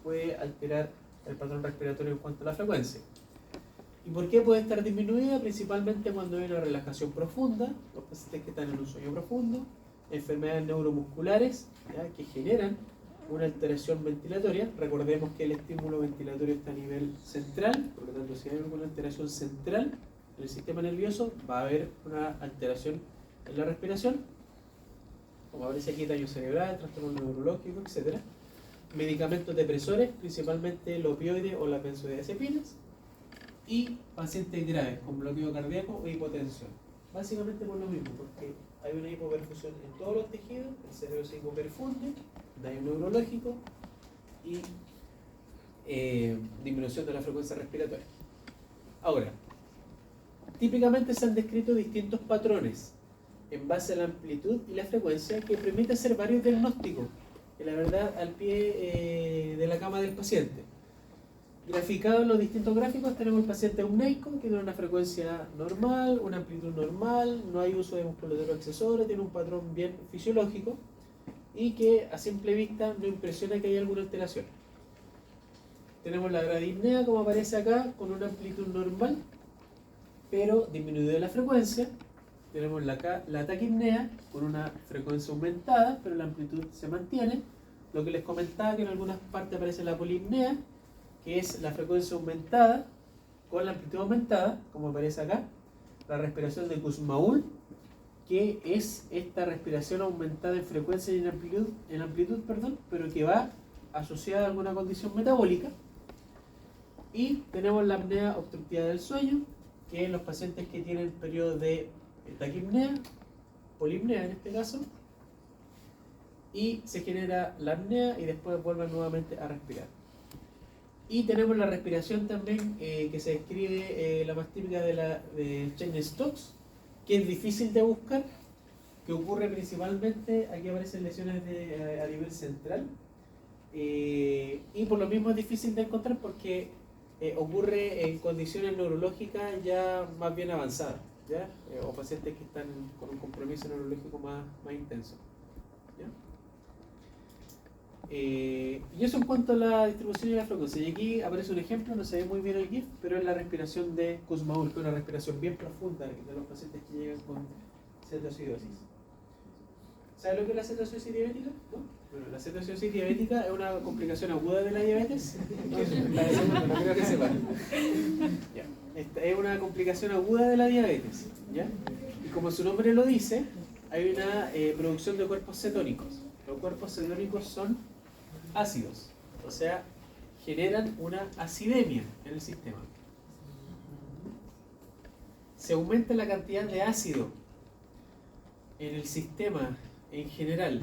puede alterar el patrón respiratorio en cuanto a la frecuencia. ¿Y por qué puede estar disminuida? Principalmente cuando hay una relajación profunda, los pacientes que están en un sueño profundo, enfermedades neuromusculares, ¿ya? Que generan una alteración ventilatoria. Recordemos que el estímulo ventilatorio está a nivel central, por lo tanto si hay alguna alteración central en el sistema nervioso va a haber una alteración en la respiración, como aparece aquí, daño cerebral, trastorno neurológico, etc. Medicamentos depresores, principalmente el opioide o las benzodiazepinas, y pacientes graves con bloqueo cardíaco o hipotensión. Básicamente por lo mismo, porque hay una hipoperfusión en todos los tejidos, el cerebro se hipoperfunde, daño neurológico y disminución de la frecuencia respiratoria. Ahora, típicamente se han descrito distintos patrones en base a la amplitud y la frecuencia que permite hacer varios diagnósticos, que la verdad al pie de la cama del paciente. Graficado en los distintos gráficos tenemos el paciente euneico, que tiene una frecuencia normal, una amplitud normal, no hay uso de musculatura accesoria, tiene un patrón bien fisiológico y que a simple vista no impresiona que haya alguna alteración. Tenemos la bradipnea, como aparece acá, con una amplitud normal, pero disminuida la frecuencia. Tenemos la taquipnea, con una frecuencia aumentada, pero la amplitud se mantiene. Lo que les comentaba, que en algunas partes aparece la polipnea, que es la frecuencia aumentada con la amplitud aumentada, como aparece acá. La respiración de Kussmaul, que es esta respiración aumentada en frecuencia y en amplitud, pero que va asociada a alguna condición metabólica. Y tenemos la apnea obstructiva del sueño, que es los pacientes que tienen periodos de taquipnea, polipnea en este caso, y se genera la apnea y después vuelven nuevamente a respirar. Y tenemos la respiración también que se describe, la más típica de Cheyne-Stokes, que es difícil de buscar, que ocurre principalmente, aquí aparecen lesiones a nivel central, y por lo mismo es difícil de encontrar porque ocurre en condiciones neurológicas ya más bien avanzadas, ¿ya? O pacientes que están con un compromiso neurológico más intenso, ¿ya? Y eso en cuanto a la distribución y la frecuencia. Y aquí aparece un ejemplo, no se ve muy bien el GIF, pero es la respiración de Kussmaul, que es una respiración bien profunda de los pacientes que llegan con cetoacidosis. ¿Sabes lo que es la cetoacidosis diabética? ¿No? Bueno, la cetoacidosis diabética es una complicación aguda de la diabetes. No creo que sepan. Ya. Esta es una complicación aguda de la diabetes, ¿ya? Y como su nombre lo dice, hay una producción de cuerpos cetónicos. Los cuerpos cetónicos son ácidos, o sea, generan una acidemia en el sistema. Se aumenta la cantidad de ácido en el sistema en general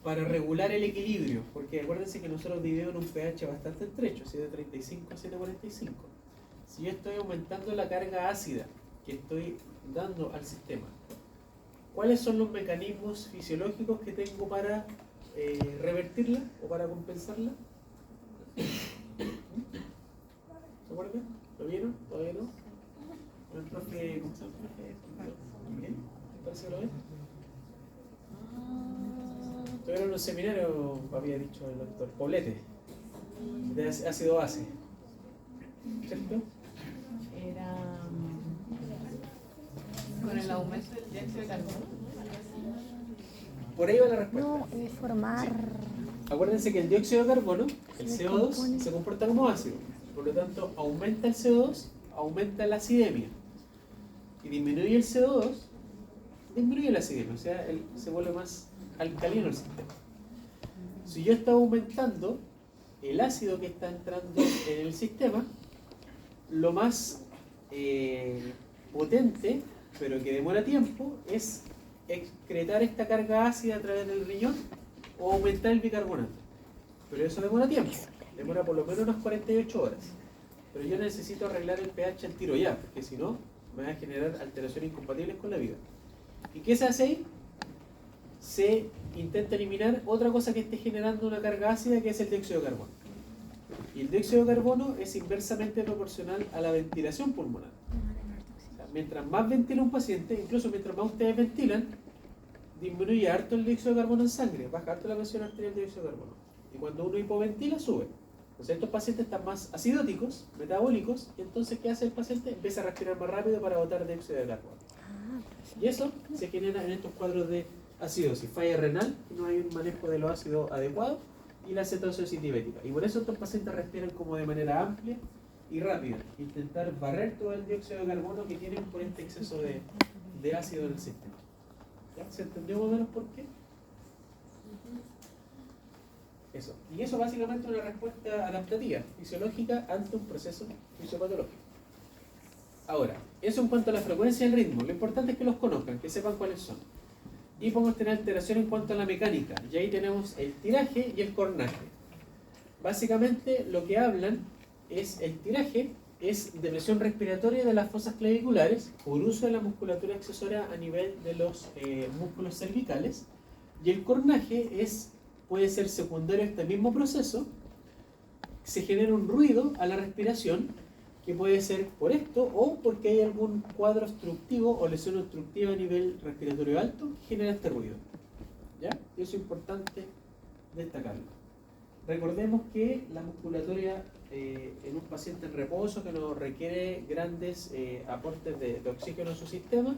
para regular el equilibrio, porque acuérdense que nosotros dividimos en un pH bastante estrecho, 7.35 a 7.45. Si yo estoy aumentando la carga ácida que estoy dando al sistema, ¿cuáles son los mecanismos fisiológicos que tengo para revertirla o para compensarla? ¿Se acuerdan? ¿Lo vieron? ¿Todavía no? El profe, ¿cómo se llama? ¿Bien? ¿Parece que lo ven? Tuvieron en un seminario, había dicho el doctor Poblete, de ácido base. ¿Cierto? Era con el aumento del dióxido de carbono. Por ahí va la respuesta. No, formar. Acuérdense que el dióxido de carbono, el Se CO2, descompone. se comporta como ácido. Por lo tanto, aumenta el CO2, aumenta la acidemia. Y disminuye el CO2, disminuye la acidemia. O sea, se vuelve más alcalino el sistema. Si yo estoy aumentando el ácido que está entrando en el sistema, lo más potente, pero que demora tiempo, es excretar esta carga ácida a través del riñón o aumentar el bicarbonato. Pero eso demora tiempo, demora por lo menos unas 48 horas. Pero yo necesito arreglar el pH al tiro ya, porque si no, me va a generar alteraciones incompatibles con la vida. ¿Y qué se hace ahí? Se intenta eliminar otra cosa que esté generando una carga ácida, que es el dióxido de carbono. Y el dióxido de carbono es inversamente proporcional a la ventilación pulmonar. O sea, mientras más ventila un paciente, incluso mientras más ustedes ventilan, disminuye harto el dióxido de carbono en sangre, baja harto la presión arterial de dióxido de carbono. Y cuando uno hipoventila, sube. Entonces estos pacientes están más acidóticos, metabólicos, y entonces ¿qué hace el paciente? Empieza a respirar más rápido para botar dióxido de carbono. Y eso se genera en estos cuadros de acidosis, falla renal, que no hay un manejo de los ácidos adecuado, y la cetosis diabética. Y por eso estos pacientes respiran como de manera amplia y rápida, intentar barrer todo el dióxido de carbono que tienen por este exceso de ácido en el sistema. ¿Ya? ¿Se entendió más o menos por qué? Eso. Y eso básicamente es una respuesta adaptativa, fisiológica, ante un proceso fisiopatológico. Ahora, eso en cuanto a la frecuencia y el ritmo. Lo importante es que los conozcan, que sepan cuáles son. Y podemos tener alteración en cuanto a la mecánica. Y ahí tenemos el tiraje y el cornaje. Básicamente lo que hablan es el tiraje, es depresión respiratoria de las fosas claviculares por uso de la musculatura accesoria a nivel de los músculos cervicales. Y el cornaje puede ser secundario a este mismo proceso. Se genera un ruido a la respiración, que puede ser por esto o porque hay algún cuadro obstructivo o lesión obstructiva a nivel respiratorio alto que genera este ruido. ¿Ya? Y eso es importante destacarlo. Recordemos que la musculatura en un paciente en reposo que no requiere grandes aportes de oxígeno en su sistema,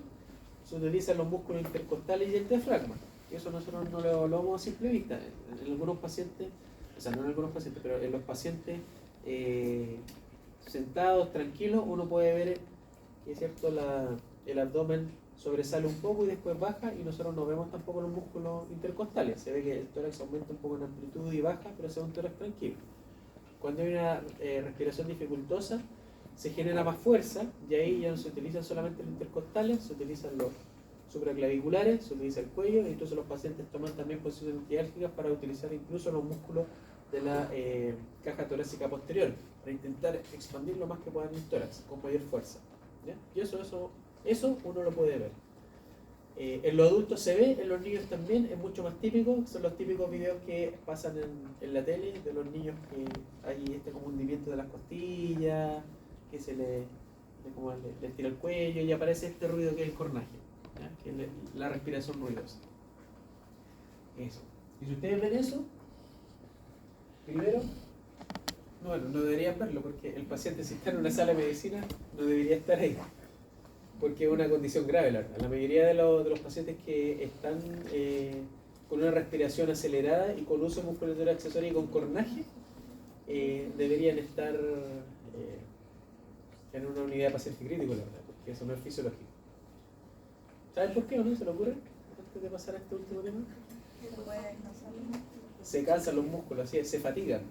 se utilizan los músculos intercostales y el diafragma. Y eso nosotros no lo vamos a simple vista. En algunos pacientes, o sea, no en algunos pacientes, pero en los pacientes sentados, tranquilos, uno puede ver que, ¿cierto?, el abdomen sobresale un poco y después baja, y nosotros no vemos tampoco los músculos intercostales. Se ve que el tórax aumenta un poco en amplitud y baja, pero se ve un tórax tranquilo. Cuando hay una respiración dificultosa, se genera más fuerza, y ahí ya no se utilizan solamente los intercostales, se utilizan los supraclaviculares, se utiliza el cuello, e incluso los pacientes toman también posiciones antiálgicas para utilizar incluso los músculos de la caja torácica posterior, para intentar expandir lo más que puedan el tórax con mayor fuerza. ¿Ya? Y eso uno lo puede ver. En los adultos se ve, en los niños también, es mucho más típico. Son los típicos videos que pasan en la tele de los niños que hay este como hundimiento de las costillas, que se les tira el cuello y aparece este ruido que es el cornaje, ¿ya? Que es la respiración ruidosa. Eso. Y si ustedes ven eso, primero, no deberían verlo, porque el paciente, si está en una sala de medicina, no debería estar ahí, porque es una condición grave. La mayoría de los pacientes que están con una respiración acelerada y con uso de musculatura accesoria y con cornaje, deberían estar en una unidad de paciente crítico, la verdad, porque eso no es fisiológico. ¿Saben por qué o no? ¿Se lo ocurre? Antes de pasar a este último tema. se cansan los músculos, así es, se fatigan.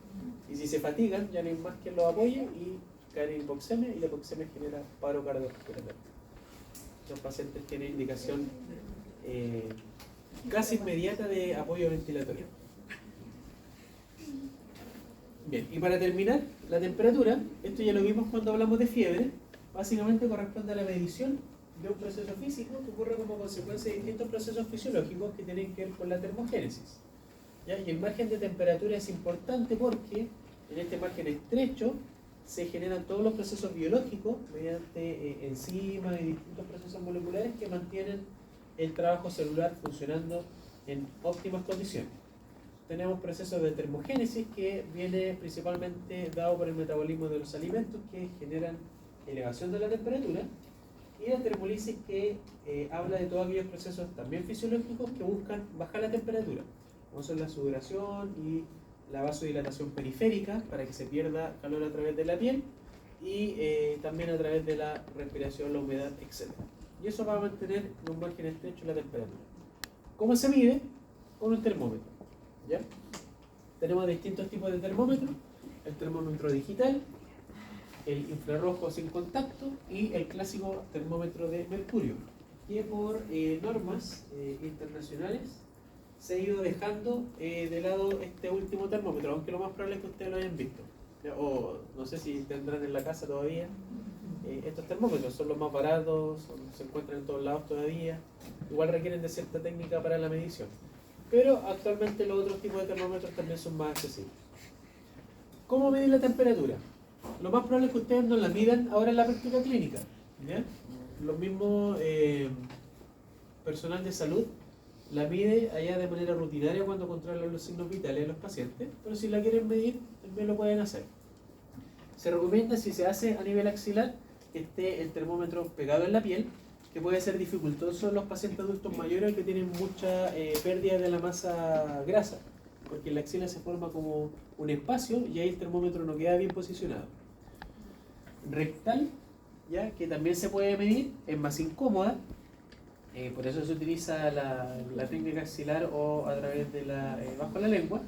Y si se fatigan, ya no hay más quien los apoye y caen en hipoxemia, y la hipoxemia genera paro cardiorrespiratorio. Los pacientes tienen indicación casi inmediata de apoyo ventilatorio. Bien, y para terminar, la temperatura, esto ya lo vimos cuando hablamos de fiebre, básicamente corresponde a la medición de un proceso físico que ocurre como consecuencia de distintos procesos fisiológicos que tienen que ver con la termogénesis. ¿Ya? Y el margen de temperatura es importante porque en este margen estrecho se generan todos los procesos biológicos mediante enzimas y distintos procesos moleculares que mantienen el trabajo celular funcionando en óptimas condiciones. Tenemos procesos de termogénesis que viene principalmente dado por el metabolismo de los alimentos que generan elevación de la temperatura, y la termolisis que habla de todos aquellos procesos también fisiológicos que buscan bajar la temperatura, como son la sudoración y la vasodilatación periférica para que se pierda calor a través de la piel y también a través de la respiración, la humedad, etc. Y eso va a mantener en un margen estrecho la temperatura. ¿Cómo se mide? Con un termómetro. ¿Ya? Tenemos distintos tipos de termómetros: el termómetro digital, el infrarrojo sin contacto y el clásico termómetro de mercurio, que por normas internacionales se ha ido dejando de lado este último termómetro, aunque lo más probable es que ustedes lo hayan visto, o no sé si tendrán en la casa todavía. Estos termómetros son los más baratos, se encuentran en todos lados todavía, igual requieren de cierta técnica para la medición, pero actualmente los otros tipos de termómetros también son más accesibles. ¿Cómo medir la temperatura? Lo más probable es que ustedes no la midan ahora en la práctica clínica, ¿ya? Los mismos personal de salud la mide allá de manera rutinaria cuando controlan los signos vitales de los pacientes, pero si la quieren medir, también lo pueden hacer. Se recomienda, si se hace a nivel axilar, que esté el termómetro pegado en la piel, que puede ser dificultoso en los pacientes adultos mayores que tienen mucha pérdida de la masa grasa, porque en la axila se forma como un espacio y ahí el termómetro no queda bien posicionado. Rectal, ya que también se puede medir, es más incómoda, por eso se utiliza la técnica axilar o a través de bajo la lengua.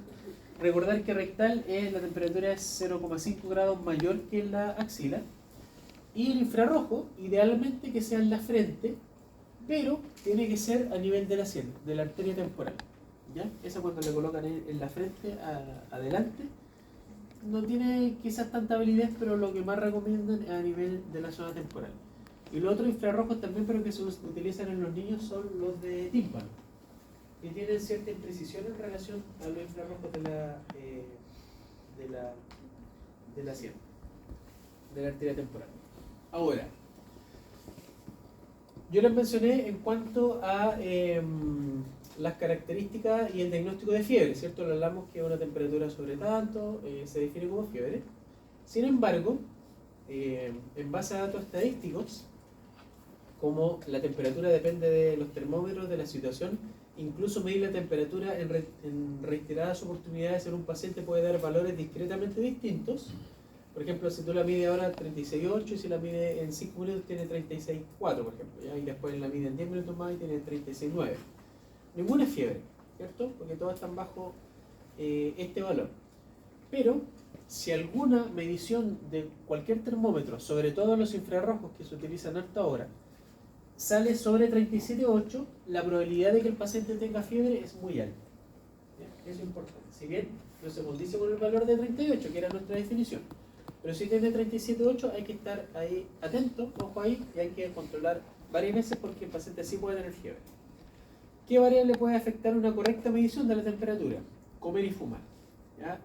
Recordar que rectal la temperatura es 0,5 grados mayor que en la axila, y el infrarrojo idealmente que sea en la frente, pero tiene que ser a nivel de la sien, de la arteria temporal. ¿Ya? Esa cuando le colocan en la frente adelante no tiene quizás tanta validez, pero lo que más recomiendan es a nivel de la zona temporal. Y los otros infrarrojos también, pero que se utilizan en los niños, son los de tímpano, que tienen cierta imprecisión en relación a los infrarrojos de la sien, de la arteria temporal. Ahora, yo les mencioné en cuanto a las características y el diagnóstico de fiebre, ¿cierto? Lo hablamos que una temperatura sobre tanto se define como fiebre. Sin embargo, en base a datos estadísticos, como la temperatura depende de los termómetros, de la situación, incluso medir la temperatura en reiteradas oportunidades en un paciente puede dar valores discretamente distintos. Por ejemplo, si tú la mides ahora 36,8 y si la mides en 5 minutos tiene 36,4, por ejemplo, ¿ya? Y después la mides en 10 minutos más y tiene 36,9. Ninguna es fiebre, ¿cierto? Porque todas están bajo este valor. Pero si alguna medición de cualquier termómetro, sobre todo los infrarrojos que se utilizan hasta ahora, sale sobre 37,8, la probabilidad de que el paciente tenga fiebre es muy alta. ¿Ya? Eso es importante. Si bien no se condice con el valor de 38, que era nuestra definición, pero si tiene 37,8 hay que estar ahí atento, ojo ahí, y hay que controlar varias veces porque el paciente sí puede tener fiebre. ¿Qué variable puede afectar una correcta medición de la temperatura? Comer y fumar. ¿Ya?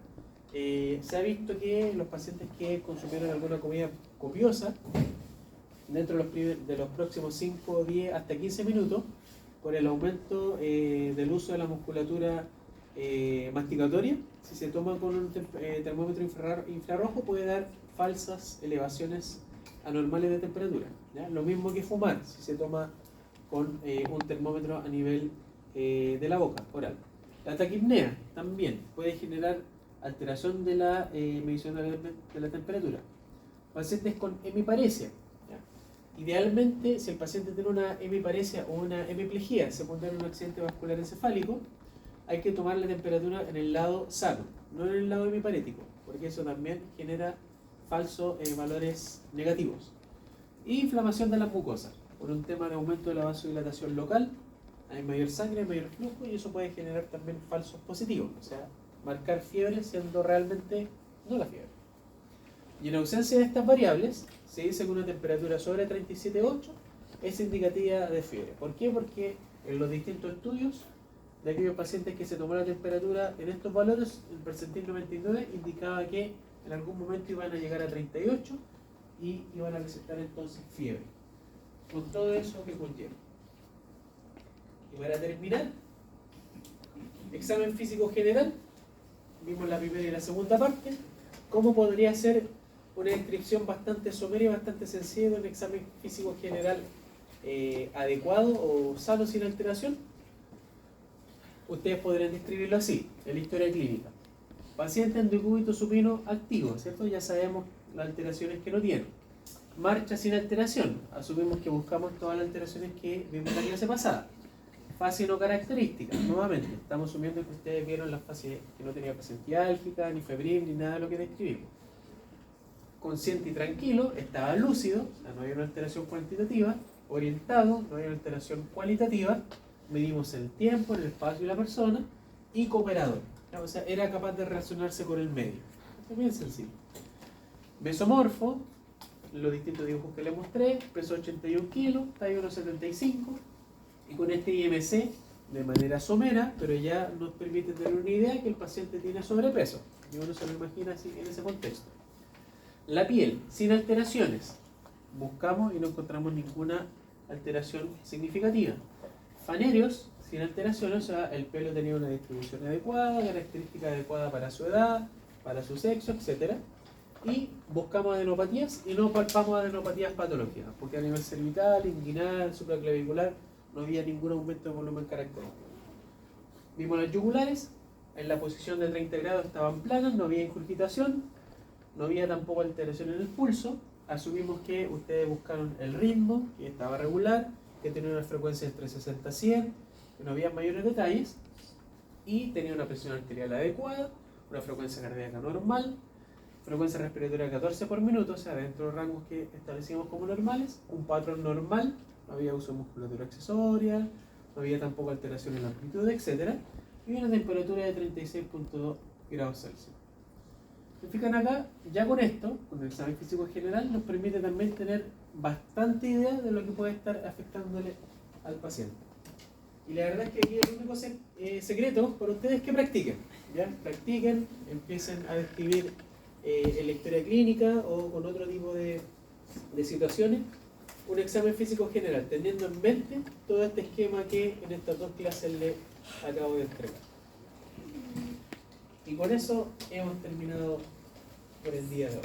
Se ha visto que los pacientes que consumieron alguna comida copiosa, dentro de los próximos 5, 10, hasta 15 minutos, por el aumento del uso de la musculatura masticatoria, si se toma con un termómetro infrarrojo puede dar falsas elevaciones anormales de temperatura. ¿Ya? Lo mismo que fumar, si se toma con un termómetro a nivel de la boca, oral. La taquipnea también puede generar alteración de la medición de la temperatura. Pacientes con hemiparesia. ¿Ya? Idealmente, si el paciente tiene una hemiparesia o una hemiplegia secundaria a un accidente vascular encefálico, hay que tomar la temperatura en el lado sano, no en el lado hemiparético, porque eso también genera falsos valores negativos. Y inflamación de las mucosas, por un tema de aumento de la vasodilatación local, hay mayor sangre, hay mayor flujo y eso puede generar también falsos positivos, o sea, marcar fiebre siendo realmente no la fiebre. Y en ausencia de estas variables, se dice que una temperatura sobre 37,8 es indicativa de fiebre. ¿Por qué? Porque en los distintos estudios de aquellos pacientes que se tomó la temperatura en estos valores, el percentil 99 indicaba que en algún momento iban a llegar a 38 y iban a presentar entonces fiebre. Con todo eso que conlleva. Y para terminar, examen físico general, vimos la primera y la segunda parte. ¿Cómo podría ser una descripción bastante somera y bastante sencilla de un examen físico general adecuado o sano sin alteración? Ustedes podrían describirlo así, en la historia clínica. Paciente en decúbito supino activo, ¿cierto? Ya sabemos las alteraciones que no tiene. Marcha sin alteración, asumimos que buscamos todas las alteraciones que vimos la clase pasada. Fase no característica, nuevamente, estamos asumiendo que ustedes vieron la fase que no tenía presentiálgica, ni febril, ni nada de lo que describimos. Consciente y tranquilo, estaba lúcido, o sea, no había una alteración cuantitativa, orientado, no había una alteración cualitativa, medimos el tiempo, el espacio y la persona, y cooperador, o sea, era capaz de relacionarse con el medio. Esto es bien sencillo. Mesomorfo, los distintos dibujos que les mostré, peso 81 kilos, talla 1,75, y con este IMC, de manera somera, pero ya nos permite tener una idea que el paciente tiene sobrepeso, y uno se lo imagina así en ese contexto. La piel, sin alteraciones, buscamos y no encontramos ninguna alteración significativa. Fanerios, sin alteraciones, o sea, el pelo tenía una distribución adecuada, característica adecuada para su edad, para su sexo, etc. Y buscamos adenopatías y no palpamos adenopatías patológicas, porque a nivel cervical, inguinal, supraclavicular, no había ningún aumento de volumen característico. Vimos las yugulares, en la posición de 30 grados estaban planas, no había ingurgitación, no había tampoco alteración en el pulso. Asumimos que ustedes buscaron el ritmo, que estaba regular, que tenía una frecuencia entre 60 y 100, que no había mayores detalles, y tenía una presión arterial adecuada, una frecuencia cardíaca normal, frecuencia respiratoria 14 por minuto, o sea, dentro de los rangos que establecimos como normales, un patrón normal, no había uso de musculatura accesoria, no había tampoco alteración en la amplitud, etc. Y una temperatura de 36,2 grados Celsius. ¿Se fijan acá? Ya con esto, con el examen físico general, nos permite también tener bastante idea de lo que puede estar afectándole al paciente. Y la verdad es que aquí el único secreto para ustedes es que practiquen. ¿Ya? Practiquen, empiecen a describir en la historia clínica o con otro tipo de situaciones un examen físico general, teniendo en mente todo este esquema que en estas dos clases les acabo de entregar. Y con eso hemos terminado por el día de hoy.